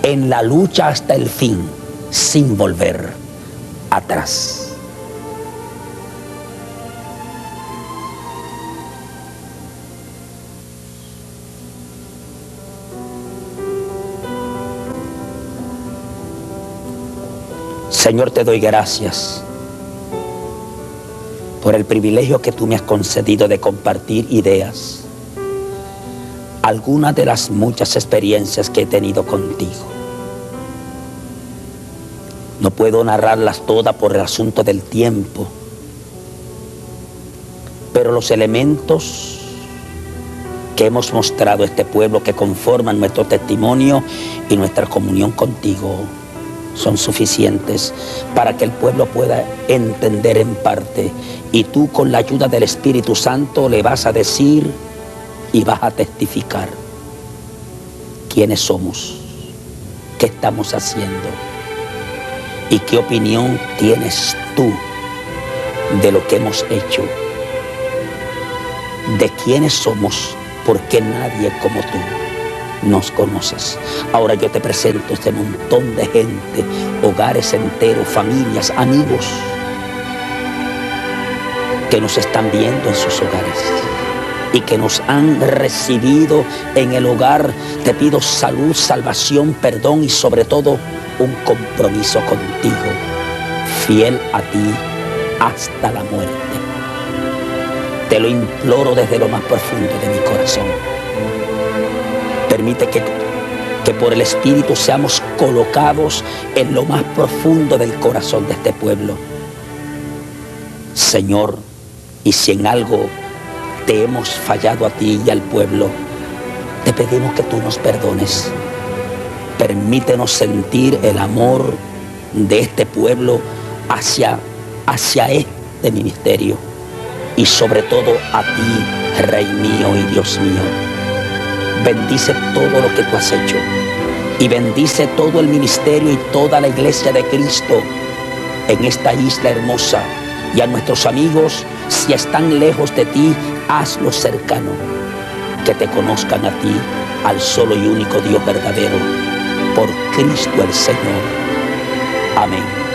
[SPEAKER 1] en la lucha hasta el fin, sin volver atrás. Señor, te doy gracias por el privilegio que tú me has concedido de compartir ideas, algunas de las muchas experiencias que he tenido contigo. No puedo narrarlas todas por el asunto del tiempo, pero los elementos que hemos mostrado a este pueblo que conforman nuestro testimonio y nuestra comunión contigo son suficientes para que el pueblo pueda entender en parte, y tú, con la ayuda del Espíritu Santo, le vas a decir y vas a testificar quiénes somos, qué estamos haciendo y qué opinión tienes tú de lo que hemos hecho, de quiénes somos, porque nadie como tú nos conoces. Ahora yo te presento este montón de gente, hogares enteros, familias, amigos que nos están viendo en sus hogares y que nos han recibido en el hogar. Te pido salud, salvación, perdón y sobre todo un compromiso contigo, fiel a ti hasta la muerte. Te lo imploro desde lo más profundo de mi corazón. Permite que por el Espíritu seamos colocados en lo más profundo del corazón de este pueblo. Señor, y si en algo te hemos fallado a ti y al pueblo, te pedimos que tú nos perdones. Permítenos sentir el amor de este pueblo hacia este ministerio y sobre todo a ti, Rey mío y Dios mío. Bendice todo lo que tú has hecho y bendice todo el ministerio y toda la iglesia de Cristo en esta isla hermosa. Y a nuestros amigos, si están lejos de ti, hazlos cercano, que te conozcan a ti, al solo y único Dios verdadero, por Cristo el Señor. Amén.